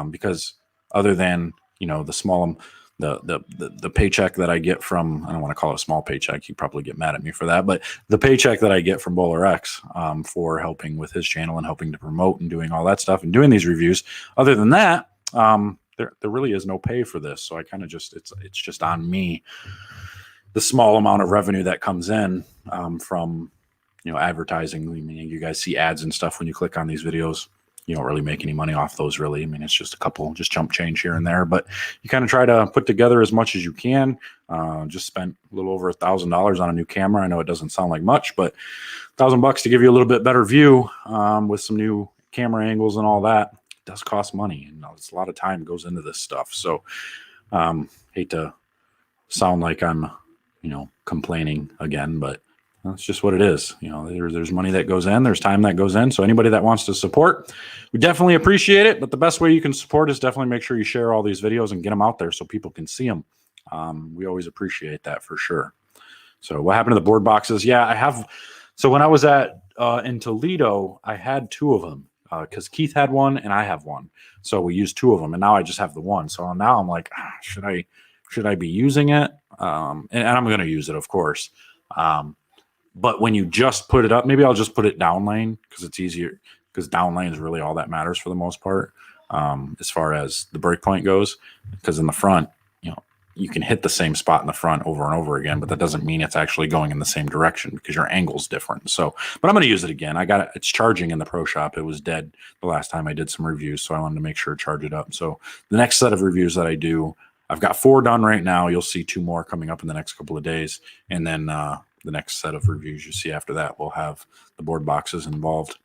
because other than, the small the paycheck that I get from, I don't want to call it a small paycheck, you probably get mad at me for that, but the paycheck that I get from BowlerX for helping with his channel and helping to promote and doing all that stuff and doing these reviews, other than that, there really is no pay for this. So I kind of it's just on me, the small amount of revenue that comes in from advertising. I mean, you guys see ads and stuff when you click on these videos. You don't really make any money off those, really. I mean, it's just just chump change here and there, but you kind of try to put together as much as you can. Just spent a little over $1,000 on a new camera. I know it doesn't sound like much, but $1,000 to give you a little bit better view with some new camera angles and all that. It does cost money, and it's a lot of time goes into this stuff. So hate to sound like I'm, complaining again, but that's just what it is. There's money that goes in, there's time that goes in. So anybody that wants to support, we definitely appreciate it. But the best way you can support is definitely make sure you share all these videos and get them out there so people can see them. We always appreciate that for sure. So what happened to the board boxes? Yeah, I have. So when I was in Toledo, I had 2 of them because Keith had one and I have one. So we used 2 of them, and now I just have the one. So now I'm like, should I be using it? And I'm going to use it, of course. But when you just put it up, maybe I'll just put it down lane because it's easier, because down lane is really all that matters for the most part, as far as the break point goes. Because in the front, you can hit the same spot in the front over and over again, but that doesn't mean it's actually going in the same direction because your angle's different. So, but I'm going to use it again. It's charging in the pro shop. It was dead the last time I did some reviews, so I wanted to make sure to charge it up. So the next set of reviews that I do, I've got 4 done right now. You'll see 2 more coming up in the next couple of days. And then the next set of reviews you see after that will have the board boxes involved.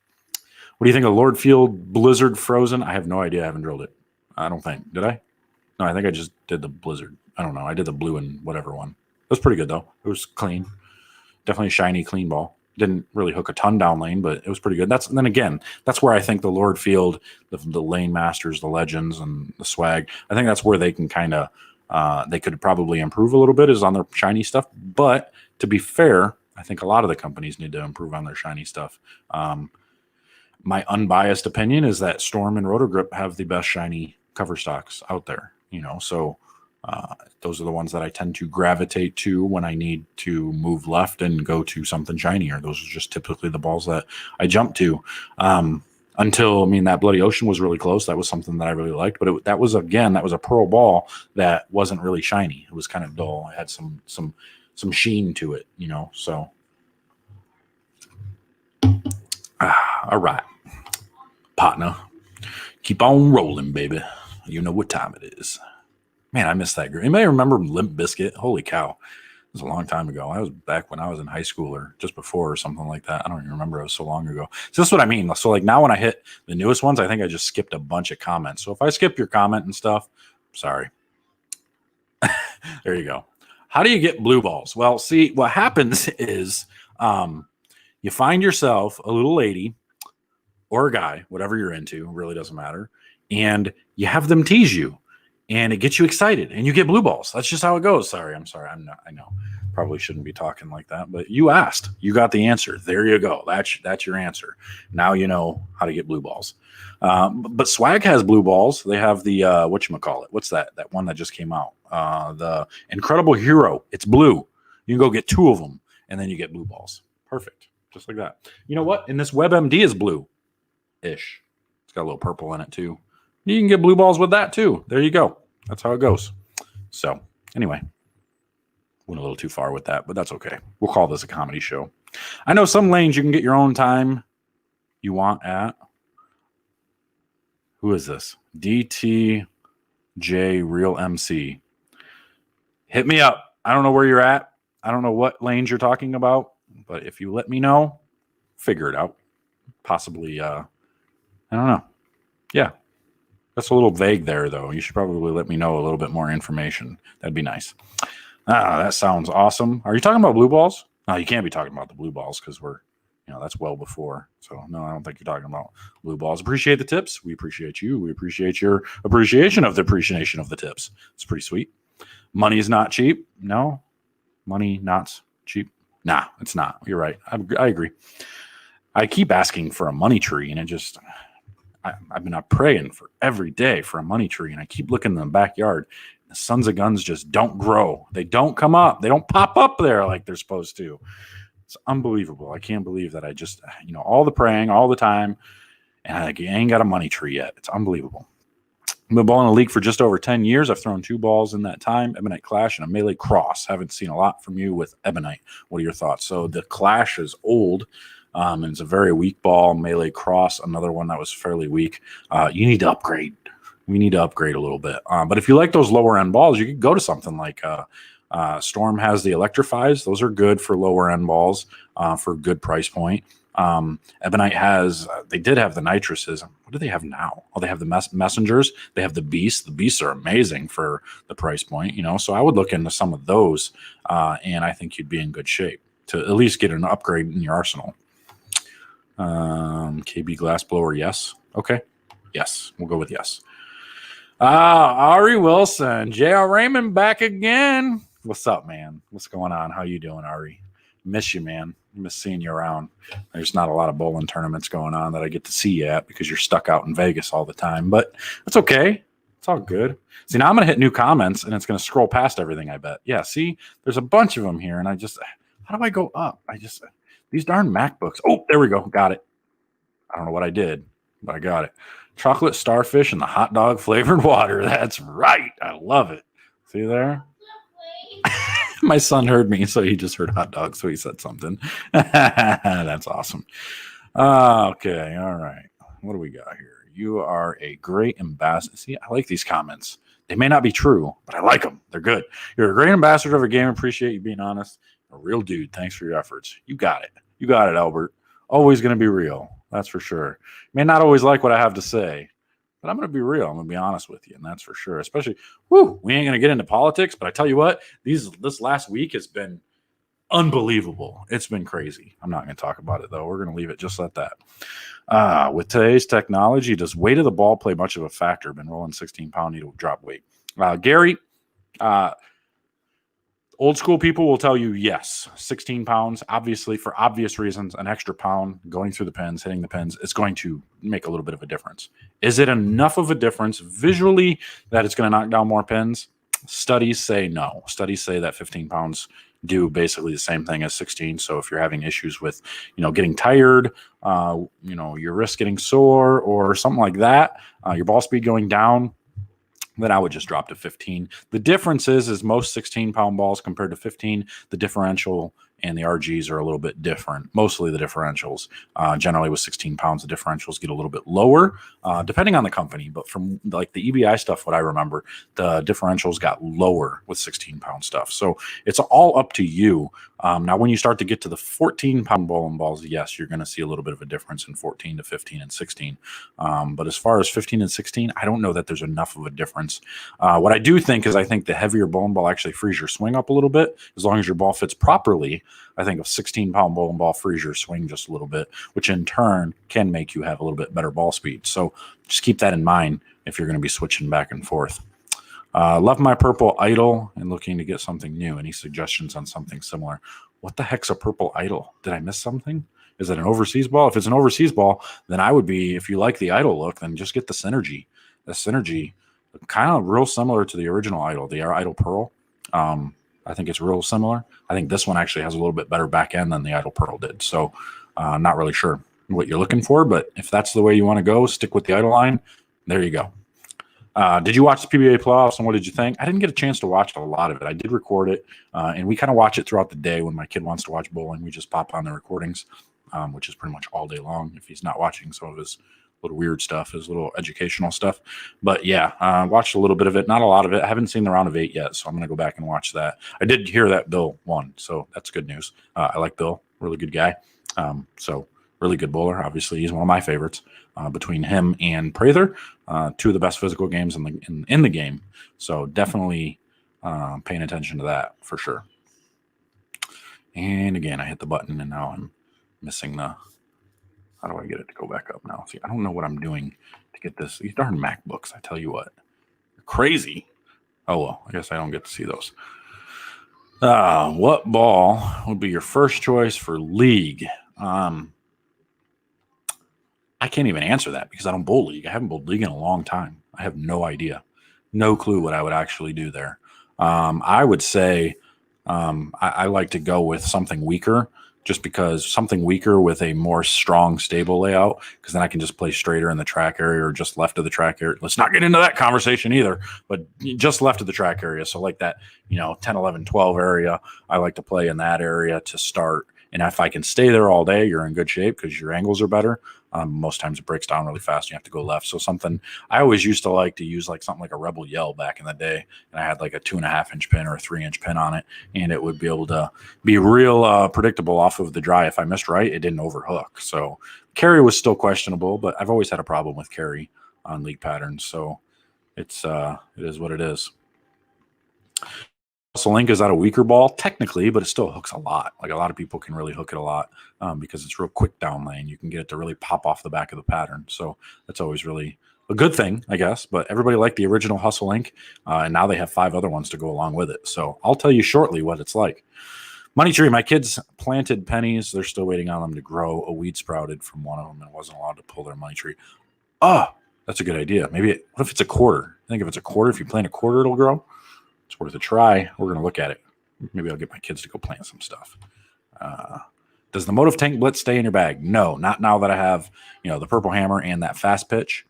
What do you think of Lordfield Blizzard Frozen? I have no idea. I haven't drilled it. I don't think. Did I? No, I think I just did the Blizzard. I don't know. I did the blue and whatever one. It was pretty good, though. It was clean. Definitely a shiny, clean ball. Didn't really hook a ton down lane, but it was pretty good. That's where I think the Lordfield, the Lane Masters, the Legends, and the Swag, I think that's where they can kind of, they could probably improve a little bit, is on their shiny stuff. But to be fair, I think a lot of the companies need to improve on their shiny stuff. My unbiased opinion is that Storm and Rotogrip have the best shiny cover stocks out there, so those are the ones that I tend to gravitate to when I need to move left and go to something shinier. Those are just typically the balls that I jump to. Until, that Bloody Ocean was really close. That was something that I really liked, but that was a pearl ball that wasn't really shiny. It was kind of dull. It had some sheen to it, so. All right, partner, keep on rolling, baby. You know what time it is. Man, I missed that group. Anybody remember Limp Bizkit? Holy cow. It was a long time ago. I was back when I was in high school or just before or something like that. I don't even remember. It was so long ago. So that's what I mean. So like now when I hit the newest ones, I think I just skipped a bunch of comments. So if I skip your comment and stuff, sorry. There you go. How do you get blue balls? Well, see, what happens is you find yourself a little lady or a guy, whatever you're into, really doesn't matter, and you have them tease you. And it gets you excited, and you get blue balls. That's just how it goes. Sorry. I'm not. I know. Probably shouldn't be talking like that, but you asked. You got the answer. There you go. That's your answer. Now you know how to get blue balls. But Swag has blue balls. They have the whatchamacallit. What's that? That one that just came out. The Incredible Hero. It's blue. You can go get 2 of them, and then you get blue balls. Perfect. Just like that. You know what? And this WebMD is blue-ish. It's got a little purple in it too. You can get blue balls with that too. There you go. That's how it goes. So anyway, went a little too far with that, but that's okay. We'll call this a comedy show. I know some lanes you can get your own time you want at. Who is this? DTJ Real MC. Hit me up. I don't know where you're at. I don't know what lanes you're talking about, but if you let me know, figure it out. Possibly, I don't know. Yeah. That's a little vague there, though. You should probably let me know a little bit more information. That'd be nice. That sounds awesome. Are you talking about blue balls? No, you can't be talking about the blue balls because that's well before. So, no, I don't think you're talking about blue balls. Appreciate the tips. We appreciate you. We appreciate your appreciation of the tips. It's pretty sweet. Money is not cheap. No. Money not cheap. Nah, it's not. You're right. I agree. I keep asking for a money tree, and it just... I've been praying for every day for a money tree, and I keep looking in the backyard. The sons of guns just don't grow. They don't come up. They don't pop up there like they're supposed to. It's unbelievable. I can't believe that I just, all the praying all the time, and I ain't got a money tree yet. It's unbelievable. I've been balling a league for just over 10 years. I've thrown 2 balls in that time, Ebonite Clash and a Melee Cross. Haven't seen a lot from you with Ebonite. What are your thoughts? So the Clash is old. And it's a very weak ball. Melee Cross, another one that was fairly weak. You need to upgrade. We need to upgrade a little bit. But if you like those lower end balls, you could go to something like Storm has the Electrifies. Those are good for lower end balls for a good price point. Ebonite they did have the Nitruses. What do they have now? Oh, they have the Messengers. They have the Beasts. The Beasts are amazing for the price point, So I would look into some of those, and I think you'd be in good shape to at least get an upgrade in your arsenal. KB Glassblower, yes. Okay. Yes. We'll go with yes. Ari Wilson. J.R. Raymond back again. What's up, man? What's going on? How you doing, Ari? Miss you, man. Miss seeing you around. There's not a lot of bowling tournaments going on that I get to see you at because you're stuck out in Vegas all the time, but it's okay. It's all good. See, now I'm going to hit new comments and it's going to scroll past everything, I bet. Yeah, see, there's a bunch of them here, and how do I go up? These darn MacBooks. Oh, there we go. Got it. I don't know what I did, but I got it. Chocolate starfish and the hot dog flavored water. That's right. I love it. See there? My son heard me, so he just heard hot dog, so he said something. That's awesome. Okay. All right. What do we got here? You are a great ambassador. See, I like these comments. They may not be true, but I like them. They're good. You're a great ambassador of a game. Appreciate you being honest. A real dude. Thanks for your efforts. You got it. You got it, Albert. Always going to be real. That's for sure. May not always like what I have to say, but I'm going to be real. I'm going to be honest with you, and that's for sure. Especially, we ain't going to get into politics, but I tell you what, this last week has been unbelievable. It's been crazy. I'm not going to talk about it, though. We're going to leave it just like that. With today's technology, does weight of the ball play much of a factor? Been rolling 16-pound needle drop weight. Gary, Old school people will tell you, yes, 16 pounds, obviously, for obvious reasons, an extra pound going through the pins, hitting the pins, it's going to make a little bit of a difference. Is it enough of a difference visually that it's going to knock down more pins? Studies say no. Studies say that 15 pounds do basically the same thing as 16. So if you're having issues with, getting tired, your wrist getting sore or something like that, your ball speed going down, then I would just drop to 15. The difference is most 16-pound balls compared to 15, the differential and the RGs are a little bit different. Mostly the differentials. Generally with 16 pounds, the differentials get a little bit lower, depending on the company. But from like the EBI stuff, what I remember, the differentials got lower with 16-pound stuff. So it's all up to you. Now, when you start to get to the 14-pound bowling balls, yes, you're going to see a little bit of a difference in 14 to 15 and 16. But as far as 15 and 16, I don't know that there's enough of a difference. What I do think is I think the heavier bowling ball actually frees your swing up a little bit. As long as your ball fits properly, I think a 16-pound bowling ball frees your swing just a little bit, which in turn can make you have a little bit better ball speed. So just keep that in mind if you're going to be switching back and forth. Left my purple idol and looking to get something new. Any suggestions on something similar? What the heck's a purple idol? Did I miss something? Is it an overseas ball? If it's an overseas ball, then I would be, if you like the idol look, then just get the Synergy. The Synergy, kind of real similar to the original idol, the idol pearl. I think it's real similar. I think this one actually has a little bit better back end than the idol pearl did. So not really sure what you're looking for, but if that's the way you want to go, stick with the idol line. There you go. Did you watch the PBA playoffs and what did you think? I didn't get a chance to watch a lot of it. I did record it, and we kind of watch it throughout the day when my kid wants to watch bowling. We just pop on the recordings, which is pretty much all day long if he's not watching some of his little weird stuff, his little educational stuff. But yeah, watched a little bit of it, not a lot of it. I haven't seen the round of 8 yet, so I'm going to go back and watch that. I did hear that Bill won, so that's good news. I like Bill, really good guy. So really good bowler. Obviously, he's one of my favorites. Between him and Prather, two of the best physical games in the game. So definitely paying attention to that for sure. And again, I hit the button and now I'm missing the. How do I get it to go back up now? See, I don't know what I'm doing to get this. These darn MacBooks, I tell you what, they're crazy. Oh well, I guess I don't get to see those. What ball would be your first choice for league? I can't even answer that because I don't bowl league. I haven't bowled league in a long time. I have no idea. No clue what I would actually do there. I would say I like to go with something weaker just because something weaker with a more strong, stable layout because then I can just play straighter in the track area or just left of the track area. Let's not get into that conversation either, but just left of the track area. So like that, 10, 11, 12 area, I like to play in that area to start. And if I can stay there all day, you're in good shape because your angles are better. Most times it breaks down really fast. You have to go left. So something I always used to like to use like something like a Rebel Yell back in the day. And I had like a 2.5-inch pin or a 3-inch pin on it. And it would be able to be real predictable off of the dry. If I missed right, it didn't overhook. So carry was still questionable, but I've always had a problem with carry on league patterns. So it is what it is. Hustle Link is that a weaker ball? Technically, but it still hooks a lot. Like a lot of people can really hook it a lot because it's real quick down lane. You can get it to really pop off the back of the pattern. So that's always really a good thing, I guess. But everybody liked the original Hustle Link, and now they have 5 other ones to go along with it. So I'll tell you shortly what it's like. Money Tree, my kids planted pennies. They're still waiting on them to grow. A weed sprouted from one of them and wasn't allowed to pull their money tree. Oh, that's a good idea. Maybe what if it's a quarter? I think if it's a quarter, if you plant a quarter, it'll grow. It's worth a try. We're going to look at it. Maybe I'll get my kids to go plant some stuff. Does the Motive Tank Blitz stay in your bag? No, not now that I have, the Purple Hammer and that Fast Pitch.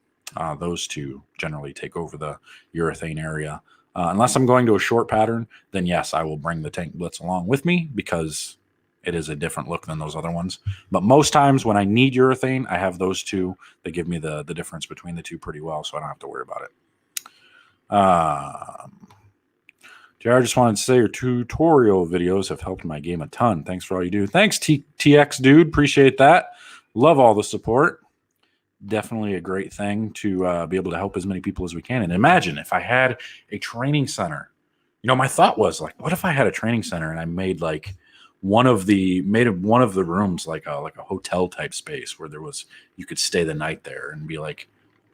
Those two generally take over the urethane area. Unless I'm going to a short pattern, then yes, I will bring the Tank Blitz along with me because it is a different look than those other ones. But most times when I need urethane, I have those two. They give me the difference between the two pretty well, so I don't have to worry about it. JR, just wanted to say your tutorial videos have helped my game a ton. Thanks for all you do. Thanks, TX dude. Appreciate that. Love all the support. Definitely a great thing to be able to help as many people as we can. And imagine if I had a training center. My thought was like, what if I had a training center and I made like one of the rooms like a hotel type space where you could stay the night there and be like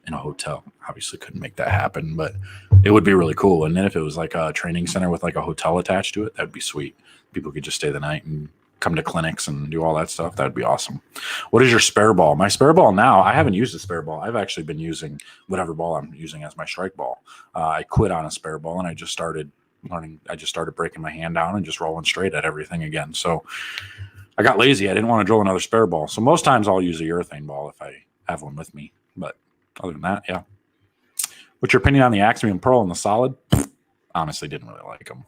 in a hotel. Obviously couldn't make that happen, but it would be really cool. And then if it was like a training center with like a hotel attached to it, that'd be sweet. People could just stay the night and come to clinics and do all that stuff. That'd be awesome. What is your spare ball? My spare ball now, I haven't used a spare ball. I've actually been using whatever ball I'm using as my strike ball. I quit on a spare ball and I just started learning. I just started breaking my hand down and just rolling straight at everything again. So I got lazy. I didn't want to drill another spare ball. So most times I'll use a urethane ball if I have one with me. But other than that, yeah. What's your opinion on the Axiom Pearl and the Solid? Honestly, didn't really like them.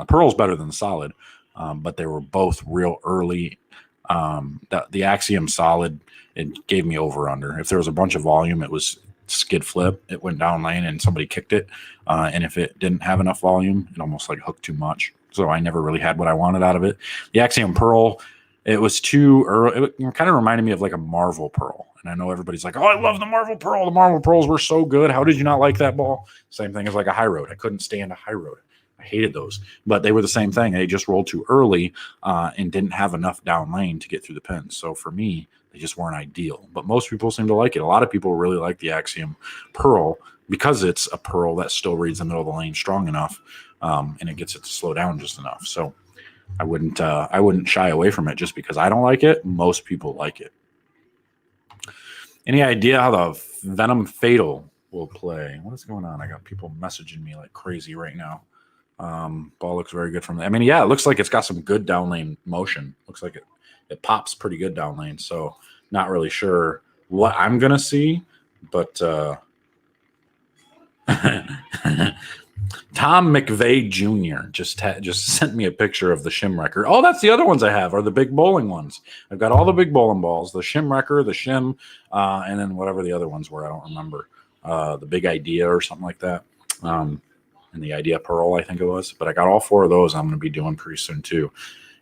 Pearl's better than the Solid, but they were both real early. The Axiom Solid, it gave me over-under. If there was a bunch of volume, it was skid flip. It went down lane and somebody kicked it. And if it didn't have enough volume, it almost like hooked too much. So I never really had what I wanted out of it. The Axiom Pearl, it was too early. It kind of reminded me of like a Marvel Pearl. And I know everybody's like, oh, I love the Marvel Pearl. The Marvel Pearls were so good. How did you not like that ball? Same thing as like a high road. I couldn't stand a high road. I hated those. But they were the same thing. They just rolled too early and didn't have enough down lane to get through the pins. So for me, they just weren't ideal. But most people seem to like it. A lot of people really like the Axiom Pearl because it's a pearl that still reads the middle of the lane strong enough and it gets it to slow down just enough. So I wouldn't shy away from it just because I don't like it. Most people like it. Any idea how the Venom Fatal will play? What is going on? I got people messaging me like crazy right now. Ball looks very good from there. I mean, yeah, it looks like it's got some good down lane motion. Looks like it pops pretty good down lane. So not really sure what I'm gonna see, but Tom McVeigh Jr. just sent me a picture of the Shimwrecker. Oh, that's the other ones I have are the big bowling ones. I've got all the big bowling balls, the Shimwrecker, the Shim, and then whatever the other ones were. I don't remember. The Big Idea or something like that. And the Idea Pearl, I think it was. But I got all four of those I'm going to be doing pretty soon too.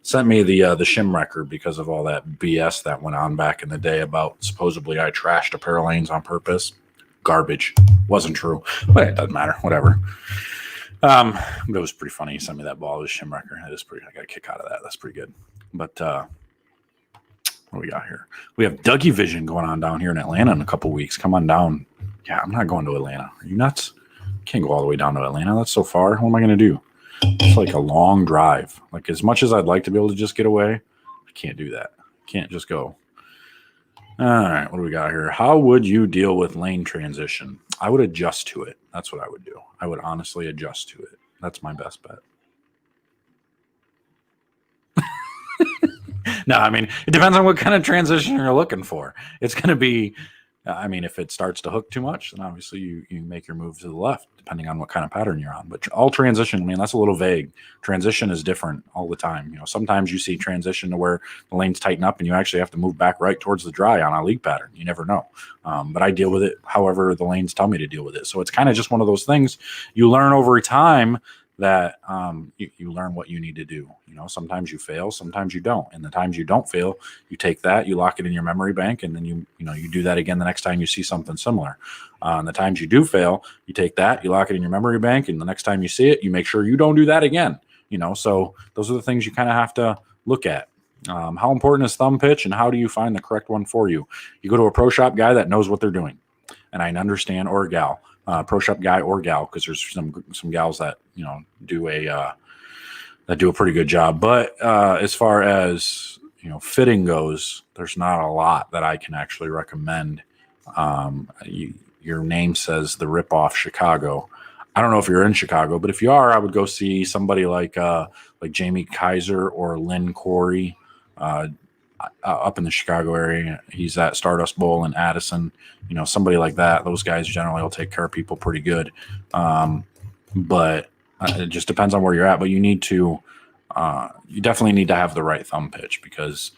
Sent me the Shimwrecker because of all that BS that went on back in the day about supposedly I trashed a pair of lanes on purpose. Garbage. Wasn't true. But it doesn't matter. Whatever. It was pretty funny. He sent me that ball. It was Shimwrecker. That is pretty. I got a kick out of that. That's pretty good. But what do we got here? We have Dougie Vision going on down here in Atlanta in a couple weeks. Come on down. Yeah, I'm not going to Atlanta. Are you nuts? Can't go all the way down to Atlanta. That's so far. What am I going to do? It's like a long drive. Like as much as I'd like to be able to just get away, I can't do that. Can't just go. All right, what do we got here? How would you deal with lane transition? I would adjust to it. That's what I would do. I would honestly adjust to it. That's my best bet. No, I mean, it depends on what kind of transition you're looking for. It's going to be, I mean, if it starts to hook too much, then obviously you make your move to the left, depending on what kind of pattern you're on. But all transition, I mean, that's a little vague. Transition is different all the time. You know, sometimes you see transition to where the lanes tighten up and you actually have to move back right towards the dry on a league pattern. You never know. But I deal with it however the lanes tell me to deal with it. So it's kind of just one of those things you learn over time that you learn what you need to do. You know, sometimes you fail, sometimes you don't. And the times you don't fail, you take that, you lock it in your memory bank, and then you do that again the next time you see something similar. And the times you do fail, you take that, you lock it in your memory bank, and the next time you see it, you make sure you don't do that again. You know, so those are the things you kind of have to look at. How important is thumb pitch, and how do you find the correct one for you? You go to a pro shop guy that knows what they're doing, and I understand, or a gal. Pro shop guy or gal, because there's some gals that do a pretty good job. But as far as fitting goes, there's not a lot that I can actually recommend. Your name says the Ripoff Chicago. I don't know if you're in Chicago, but if you are, I would go see somebody like Jamie Kaiser or Lynn Corey up in the Chicago area. He's at Stardust Bowl in Addison. Somebody like that. Those guys generally will take care of people pretty good. But it just depends on where you're at. But you definitely need to have the right thumb pitch, because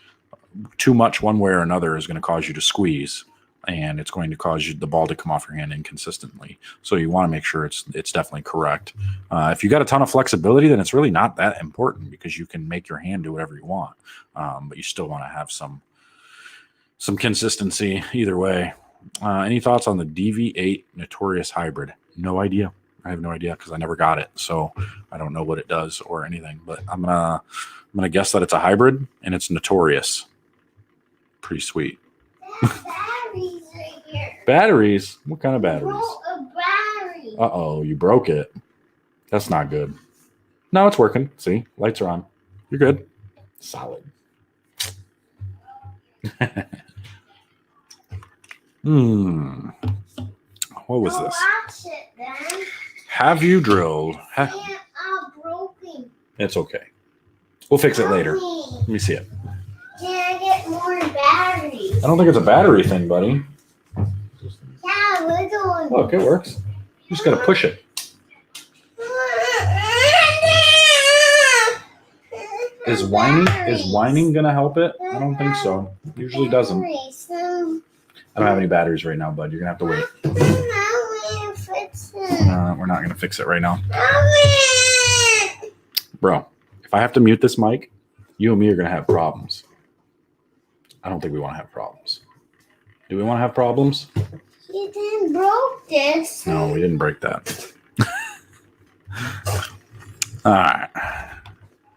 too much one way or another is going to cause you to squeeze, and it's going to cause the ball to come off your hand inconsistently. So you want to make sure it's definitely correct. If you got a ton of flexibility, then it's really not that important, because you can make your hand do whatever you want. But you still want to have some consistency either way. Any thoughts on the DV8 Notorious Hybrid? No idea. I have no idea, because I never got it, so I don't know what it does or anything. But I'm gonna guess that it's a hybrid and it's Notorious. Pretty sweet. Batteries right here. Batteries? What kind of batteries? Broke a battery. Uh-oh, you broke it. That's not good. No, it's working. See, lights are on. You're good. Solid. What was this? Watch it then. Have you drilled? And broken. It's okay. We'll fix it later. Mommy, Let me see it. can I get more batteries? I don't think it's a battery thing, buddy. Yeah, we're going. Look, it works. You just got to push it. Is whining gonna help it? I don't think so. It usually doesn't. I don't have any batteries right now, bud. You're gonna have to wait. We're not gonna fix it right now, bro. If I have to mute this mic, you and me are gonna have problems. I don't think we want to have problems. Do we want to have problems? You didn't broke this. No, we didn't break that. All right.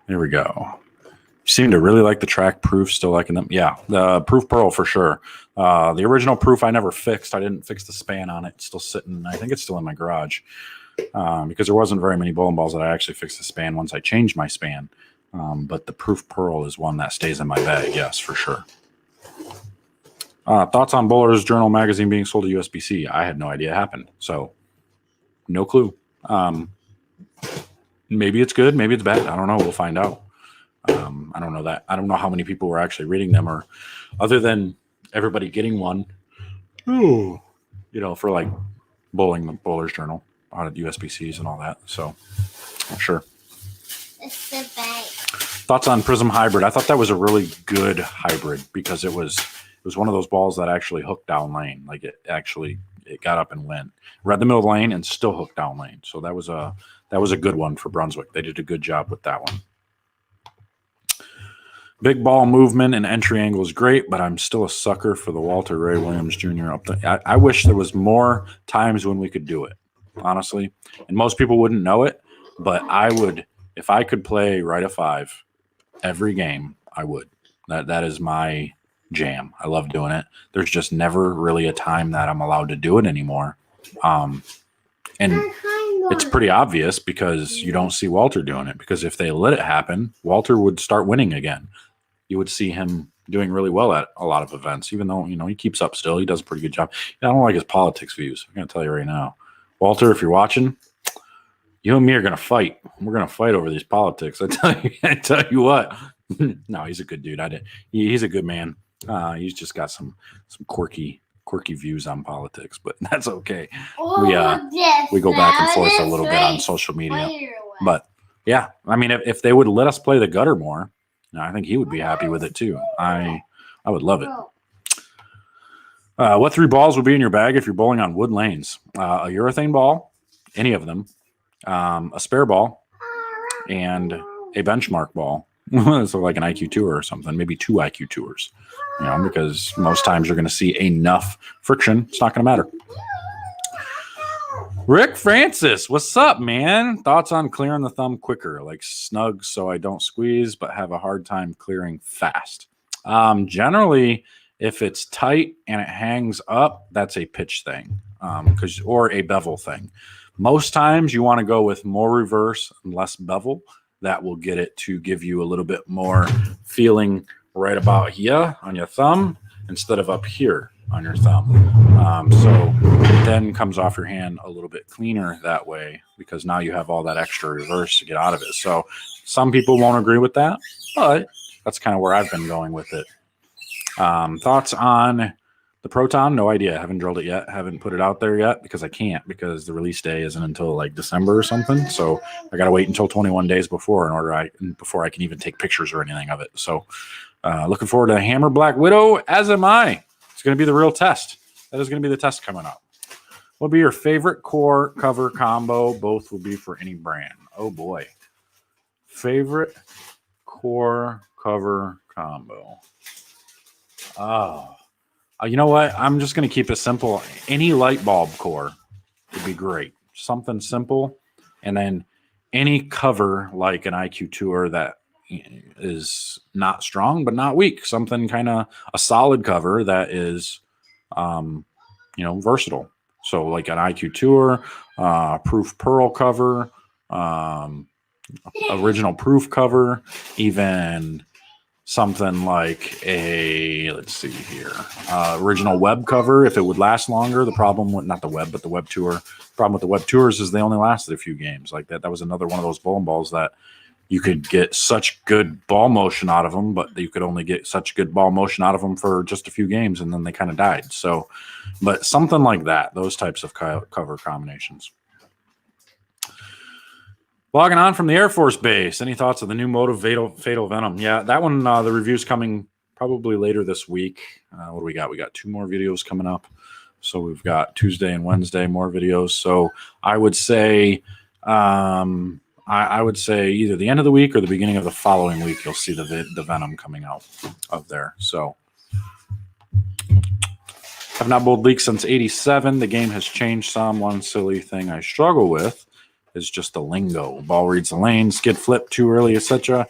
Here we go. You seem to really like the track proof, still liking them. Yeah, the proof pearl for sure. The original proof I never fixed. I didn't fix the span on it. It's still sitting. I think it's still in my garage because there wasn't very many bowling balls that I actually fixed the span once I changed my span. But the proof pearl is one that stays in my bag. Yes, for sure. Thoughts on Bowler's Journal magazine being sold to USB-C? I had no idea it happened. So no clue. Maybe it's good. Maybe it's bad. I don't know. We'll find out. I don't know that. I don't know how many people were actually reading them, or other than everybody getting one, you know, for like Bowler's Journal on USB-Cs and all that. So I'm sure. It's the bag. Thoughts on Prism Hybrid? I thought that was a really good hybrid because it was one of those balls that actually hooked down lane. Like it got up and went, read the middle of the lane and still hooked down lane. So that was a good one for Brunswick. They did a good job with that one. Big ball movement and entry angle is great, but I'm still a sucker for the Walter Ray Williams Jr. up there. I wish there was more times when we could do it, honestly. And most people wouldn't know it, but I would, if I could play right a 5 every game, I would. That is my jam. I love doing it. There's just never really a time that I'm allowed to do it anymore. And it's pretty obvious because you don't see Walter doing it, because if they let it happen, Walter would start winning again. You would see him doing really well at a lot of events, even though, you know, he keeps up still. He does a pretty good job. I don't like his politics views. I'm going to tell you right now. Walter, if you're watching, you and me are going to fight. We're going to fight over these politics. I tell you what. No, he's a good dude. He's a good man. He's just got some quirky views on politics, but that's okay. We go back and forth a little bit on social media. But yeah, I mean, if they would let us play the gutter more, I think he would be happy with it too. I would love it. What 3 balls would be in your bag if you're bowling on wood lanes? A urethane ball, any of them, a spare ball, and a benchmark ball. So like an IQ tour or something, maybe 2 IQ tours, you know, because most times you're going to see enough friction. It's not going to matter. Rick Francis, what's up, man? Thoughts on clearing the thumb quicker, like snug so I don't squeeze, but have a hard time clearing fast? Generally, if it's tight and it hangs up, that's a pitch thing, or a bevel thing. Most times you want to go with more reverse and less bevel. That will get it to give you a little bit more feeling right about here on your thumb instead of up here on your thumb. So it then comes off your hand a little bit cleaner that way, because now you have all that extra reverse to get out of it. So some people won't agree with that, but that's kind of where I've been going with it. Thoughts on the Proton? No idea. Haven't drilled it yet. Haven't put it out there yet because I can't, because the release day isn't until like December or something. So I got to wait until 21 days before before I can even take pictures or anything of it. So looking forward to the Hammer Black Widow, as am I. It's going to be the real test. That is going to be the test coming up. What will be your favorite core cover combo? Both will be for any brand. Oh boy. Favorite core cover combo. Oh. You know what? I'm just going to keep it simple. Any light bulb core would be great. Something simple. And then any cover like an IQ Tour that is not strong but not weak. Something kind of a solid cover that is versatile. So like an IQ Tour, proof pearl cover, original proof cover, even something like let's see here, original web cover, if it would last longer. The problem with, not the web, but the web tour, problem with the web tours is they only lasted a few games. Like that was another one of those bowling balls that you could get such good ball motion out of them, but you could only get such good ball motion out of them for just a few games, and then they kind of died. So, but something like that, those types of cover combinations. Logging on from the Air Force Base. Any thoughts of the new Motive Fatal Venom? Yeah, that one, the review's coming probably later this week. What do we got? We got 2 more videos coming up. So we've got Tuesday and Wednesday more videos. So I would say, I would say either the end of the week or the beginning of the following week, you'll see the Venom coming out of there. So I've not bowled league since '87. The game has changed some. One silly thing I struggle with is just the lingo. Ball reads the lane, skid flip too early, etc.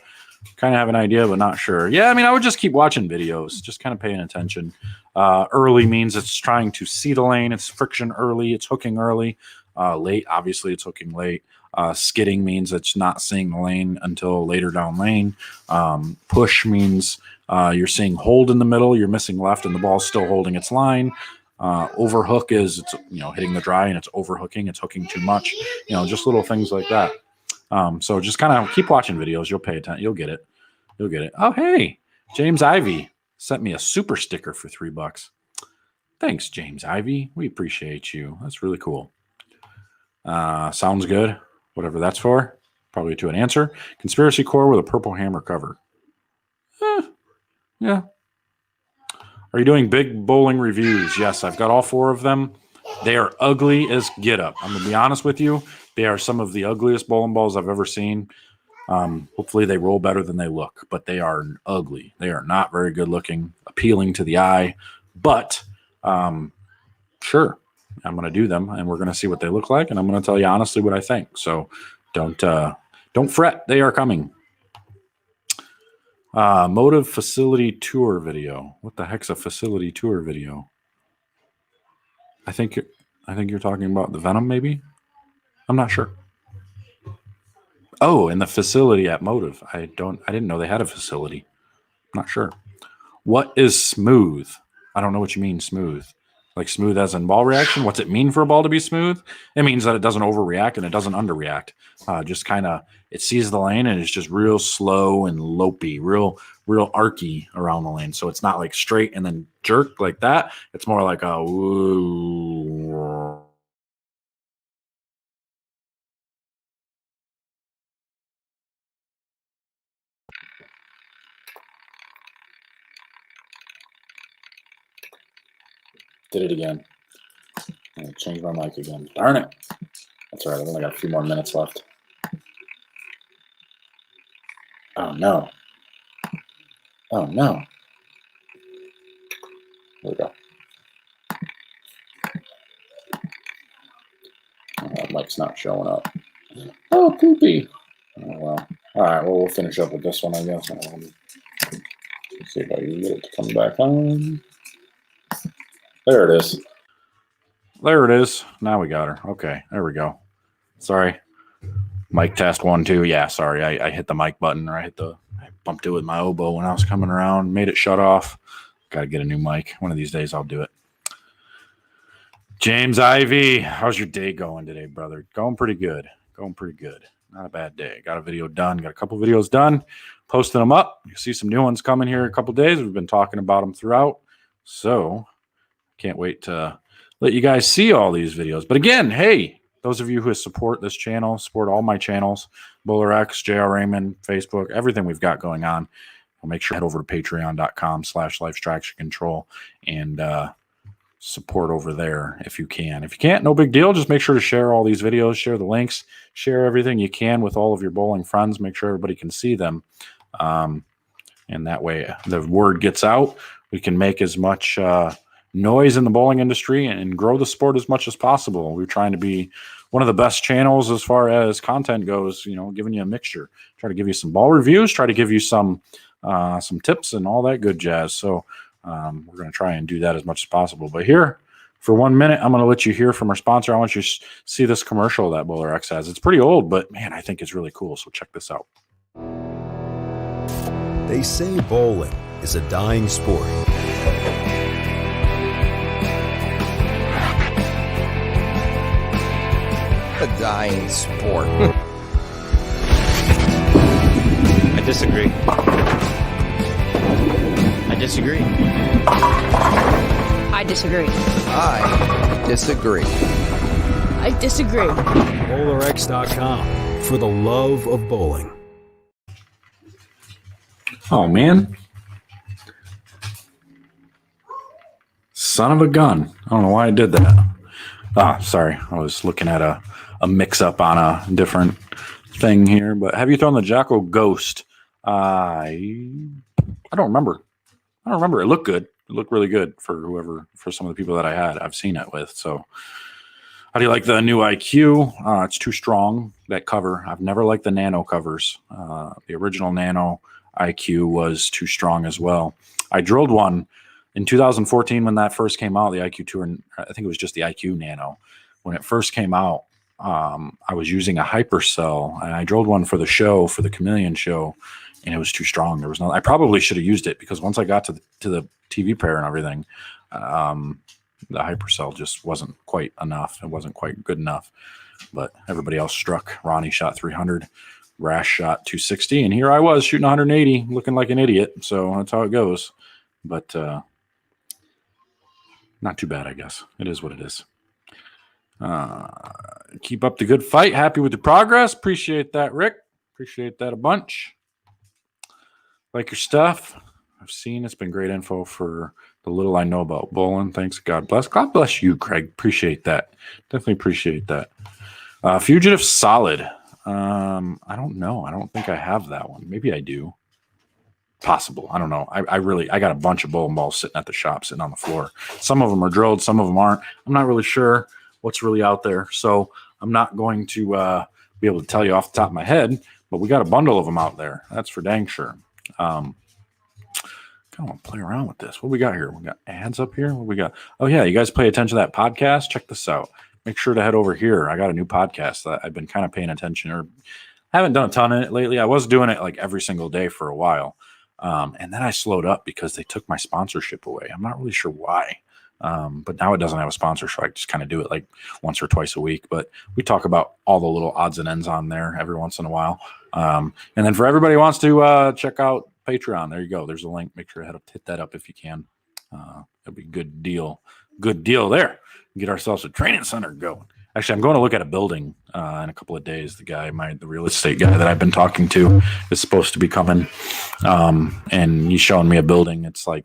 Kind of have an idea, but not sure. Yeah, I mean, I would just keep watching videos, just kind of paying attention. Early means it's trying to see the lane. It's friction early. It's hooking early. Late, obviously, it's hooking late. Skidding means it's not seeing the lane until later down lane. Push means you're seeing hold in the middle. You're missing left, and the ball's still holding its line. Overhook is it's hitting the dry and it's overhooking. It's hooking too much. Just little things like that. So just kind of keep watching videos. You'll pay attention. You'll get it. You'll get it. Oh, hey, James Ivy sent me a super sticker for $3. Thanks, James Ivy. We appreciate you. That's really cool. Sounds good. Whatever that's for. Probably to an answer. Conspiracy core with a purple hammer cover. Yeah. Are you doing big bowling reviews? Yes, I've got all 4 of them. They are ugly as get up. I'm going to be honest with you. They are some of the ugliest bowling balls I've ever seen. Hopefully they roll better than they look, but they are ugly. They are not very good looking, appealing to the eye. But sure, I'm going to do them, and we're going to see what they look like, and I'm going to tell you honestly what I think. So don't fret. They are coming. Motive facility tour video. What the heck's a facility tour video? I think you're talking about the Venom, maybe. I'm not sure. Oh, in the facility at Motive. I didn't know they had a facility. I'm not sure. What is smooth? I don't know what you mean smooth. Like smooth as in ball reaction? What's it mean for a ball to be smooth? It means that it doesn't overreact and it doesn't underreact. Just kind of, it sees the lane and it's just real slow and lopey, real archy around the lane. So it's not like straight and then jerk like that. It's more like a woo. Did it again. I'm going to change my mic again. Darn it. That's all right. I've only got a few more minutes left. Oh, no. Oh, no. There we go. Oh, that mic's not showing up. Oh, poopy. Oh, well. All right. Well, we'll finish up with this one, I guess. Let's see if I can get it to come back on. There it is. There it is. Now we got her. Okay. There we go. Sorry. Mic test 1, 2. Yeah, sorry. I hit the mic button, or I bumped it with my elbow when I was coming around, made it shut off. Got to get a new mic. One of these days I'll do it. James Ivy, how's your day going today, brother? Going pretty good. Going pretty good. Not a bad day. Got a video done. Got a couple videos done. Posting them up. You'll see some new ones coming here in a couple days. We've been talking about them throughout. So can't wait to let you guys see all these videos. But again, hey, those of you who support this channel, support all my channels, BowlerX, JR Raymond, Facebook, everything we've got going on, I'll make sure to head over to patreon.com/lifetraction and support over there if you can. If you can't, no big deal. Just make sure to share all these videos, share the links, share everything you can with all of your bowling friends. Make sure everybody can see them. And that way the word gets out. We can make as much noise in the bowling industry and grow the sport as much as possible. We're trying to be one of the best channels as far as content goes, giving you a mixture. Try to give you some ball reviews, try to give you some tips and all that good jazz. So we're going to try and do that as much as possible. But here, For 1 minute, I'm going to let you hear from our sponsor. I want you to see this commercial that BowlerX has. It's pretty old, but man, I think it's really cool. So check this out. They say bowling is a dying sport. A dying sport. I disagree. I disagree. I disagree. I disagree. I disagree. BowlerX.com for the love of bowling. Oh, man. Son of a gun. I don't know why I did that. Ah, sorry. I was looking at a mix-up on a different thing here. But have you thrown the Jocko Ghost? I don't remember. It looked good. It looked really good for some of the people that I've seen it with. So how do you like the new IQ? It's too strong, that cover. I've never liked the Nano covers. The original Nano IQ was too strong as well. I drilled one in 2014 when that first came out, the IQ 2, and I think it was just the IQ Nano. When it first came out, I was using a hypercell, and I drilled one for the show, for the Chameleon show, and it was too strong. There was no. I probably should have used it because once I got to the TV pair and everything, the hypercell just wasn't quite enough. It wasn't quite good enough. But everybody else struck. Ronnie shot 300, Rash shot 260, and here I was shooting 180, looking like an idiot. So that's how it goes. But not too bad, I guess. It is what it is. Keep up the good fight. Happy with the progress. Appreciate that, Rick. Appreciate that a bunch. Like your stuff. I've seen it's been great info for the little I know about bowling. Thanks. God bless. God bless you, Craig. Appreciate that. Definitely appreciate that. Fugitive Solid. I don't know. I don't think I have that one. Maybe I do. Possible. I don't know. I got a bunch of bowling balls sitting at the shop, sitting on the floor. Some of them are drilled. Some of them aren't. I'm not really sure what's really out there. So I'm not going to be able to tell you off the top of my head, but we got a bundle of them out there. That's for dang sure. Kind of want to play around with this. What we got here? We got ads up here. What we got? Oh yeah, you guys pay attention to that podcast? Check this out. Make sure to head over here. I got a new podcast that I've been kind of paying attention, or haven't done a ton in it lately. I was doing it like every single day for a while. And then I slowed up because they took my sponsorship away. I'm not really sure why. But now it doesn't have a sponsor, so I just kind of do it like once or twice a week. But we talk about all the little odds and ends on there every once in a while. And then for everybody who wants to check out Patreon, there you go. There's a link. Make sure to hit that up if you can. That'd be a good deal. Good deal there. Get ourselves a training center going. Actually, I'm going to look at a building in a couple of days. The real estate guy that I've been talking to is supposed to be coming, and he's showing me a building. It's like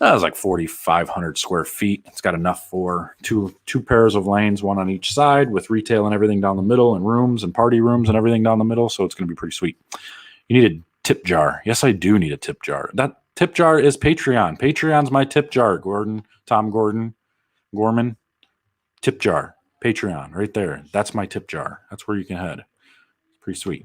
4,500 square feet. It's got enough for two pairs of lanes, one on each side, with retail and everything down the middle, and rooms and party rooms and everything down the middle. So it's going to be pretty sweet. You need a tip jar. Yes, I do need a tip jar. That tip jar is Patreon. Patreon's my tip jar. Tom Gorman, tip jar. Patreon, right there. That's my tip jar. That's where you can head. Pretty sweet.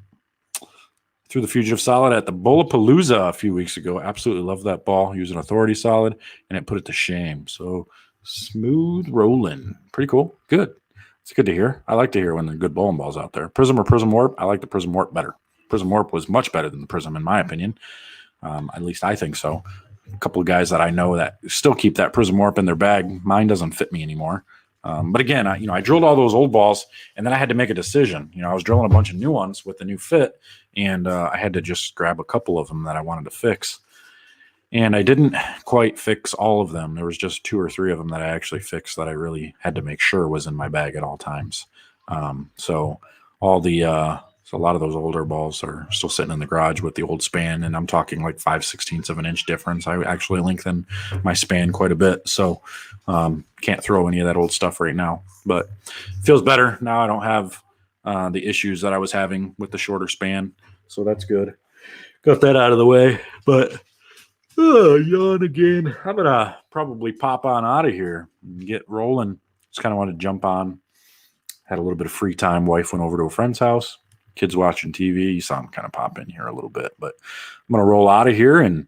Threw the Fugitive Solid at the Bowlapalooza a few weeks ago. Absolutely love that ball. Using Authority Solid, and it put it to shame. So smooth rolling. Pretty cool. Good. It's good to hear. I like to hear when there are good bowling balls out there. Prism or Prism Warp? I like the Prism Warp better. Prism Warp was much better than the Prism, in my opinion. At least I think so. A couple of guys that I know that still keep that Prism Warp in their bag. Mine doesn't fit me anymore. But again, I drilled all those old balls, and then I had to make a decision. I was drilling a bunch of new ones with the new fit, and I had to just grab a couple of them that I wanted to fix. And I didn't quite fix all of them. There was just 2 or 3 of them that I actually fixed that I really had to make sure was in my bag at all times. So a lot of those older balls are still sitting in the garage with the old span, and I'm talking like 5/16 of an inch difference. I actually lengthen my span quite a bit, so can't throw any of that old stuff right now. But it feels better now. I don't have the issues that I was having with the shorter span, so that's good. Got that out of the way. But yawn again. I'm gonna probably pop on out of here and get rolling. Just kind of wanted to jump on. Had a little bit of free time. Wife went over to a friend's house. Kids watching TV. You saw them kind of pop in here a little bit, but I'm going to roll out of here and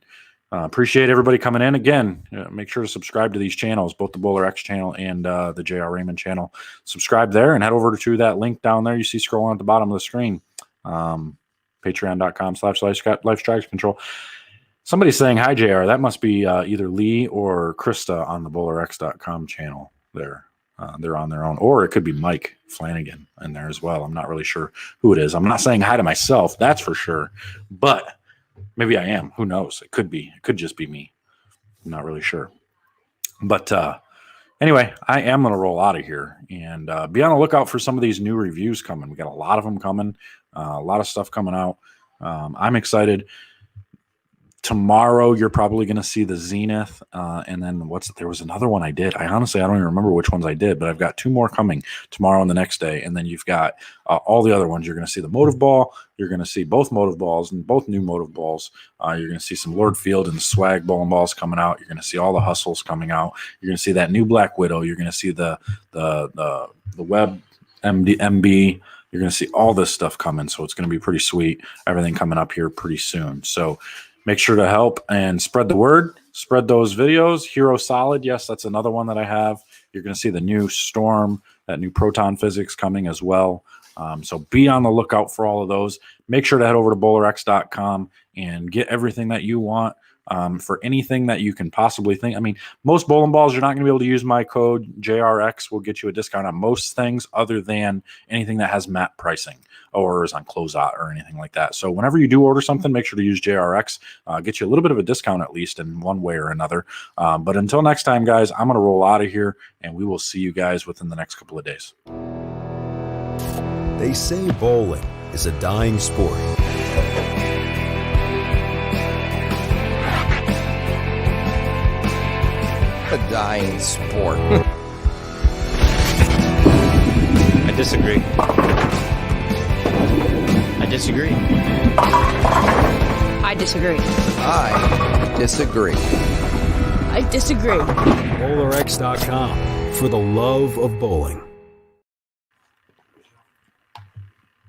Appreciate everybody coming in. Again, make sure to subscribe to these channels, both the BowlerX channel and the JR Raymond channel. Subscribe there and head over to that link down there you see scrolling at the bottom of the screen. Patreon.com/Life's Control. Somebody's saying, hi, JR. That must be either Lee or Krista on the BowlerX.com channel there. They're on their own. Or it could be Mike Flanagan in there as well. I'm not really sure who it is. I'm not saying hi to myself, that's for sure. But maybe I am. Who knows? It could be. It could just be me. I'm not really sure. But anyway, I am going to roll out of here and be on the lookout for some of these new reviews coming. We got a lot of them coming, a lot of stuff coming out. I'm excited. Tomorrow, you're probably going to see the Zenith. And then there was another one I did. I don't even remember which ones I did, but I've got 2 more coming tomorrow and the next day. And then you've got all the other ones. You're going to see the Motive Ball. You're going to see both Motive Balls and both new Motive Balls. You're going to see some Lord Field and the Swag Bowling Balls coming out. You're going to see all the Hustles coming out. You're going to see that new Black Widow. You're going to see the Web MB. You're going to see all this stuff coming. So it's going to be pretty sweet. Everything coming up here pretty soon. So make sure to help and spread the word, spread those videos. Hero Solid, yes, that's another one that I have. You're going to see the new Storm, that new Proton Physics coming as well. So be on the lookout for all of those. Make sure to head over to BowlerX.com and get everything that you want for anything that you can possibly think. I mean, most bowling balls, you're not going to be able to use my code. JRX will get you a discount on most things other than anything that has MAP pricing or is on closeout or anything like that. So whenever you do order something, make sure to use JRX. Get you a little bit of a discount at least in one way or another. But until next time, guys, I'm going to roll out of here, and we will see you guys within the next couple of days. They say bowling is a dying sport. A dying sport. I disagree. I disagree. I disagree. I disagree. I disagree. BowlerX.com for the love of bowling.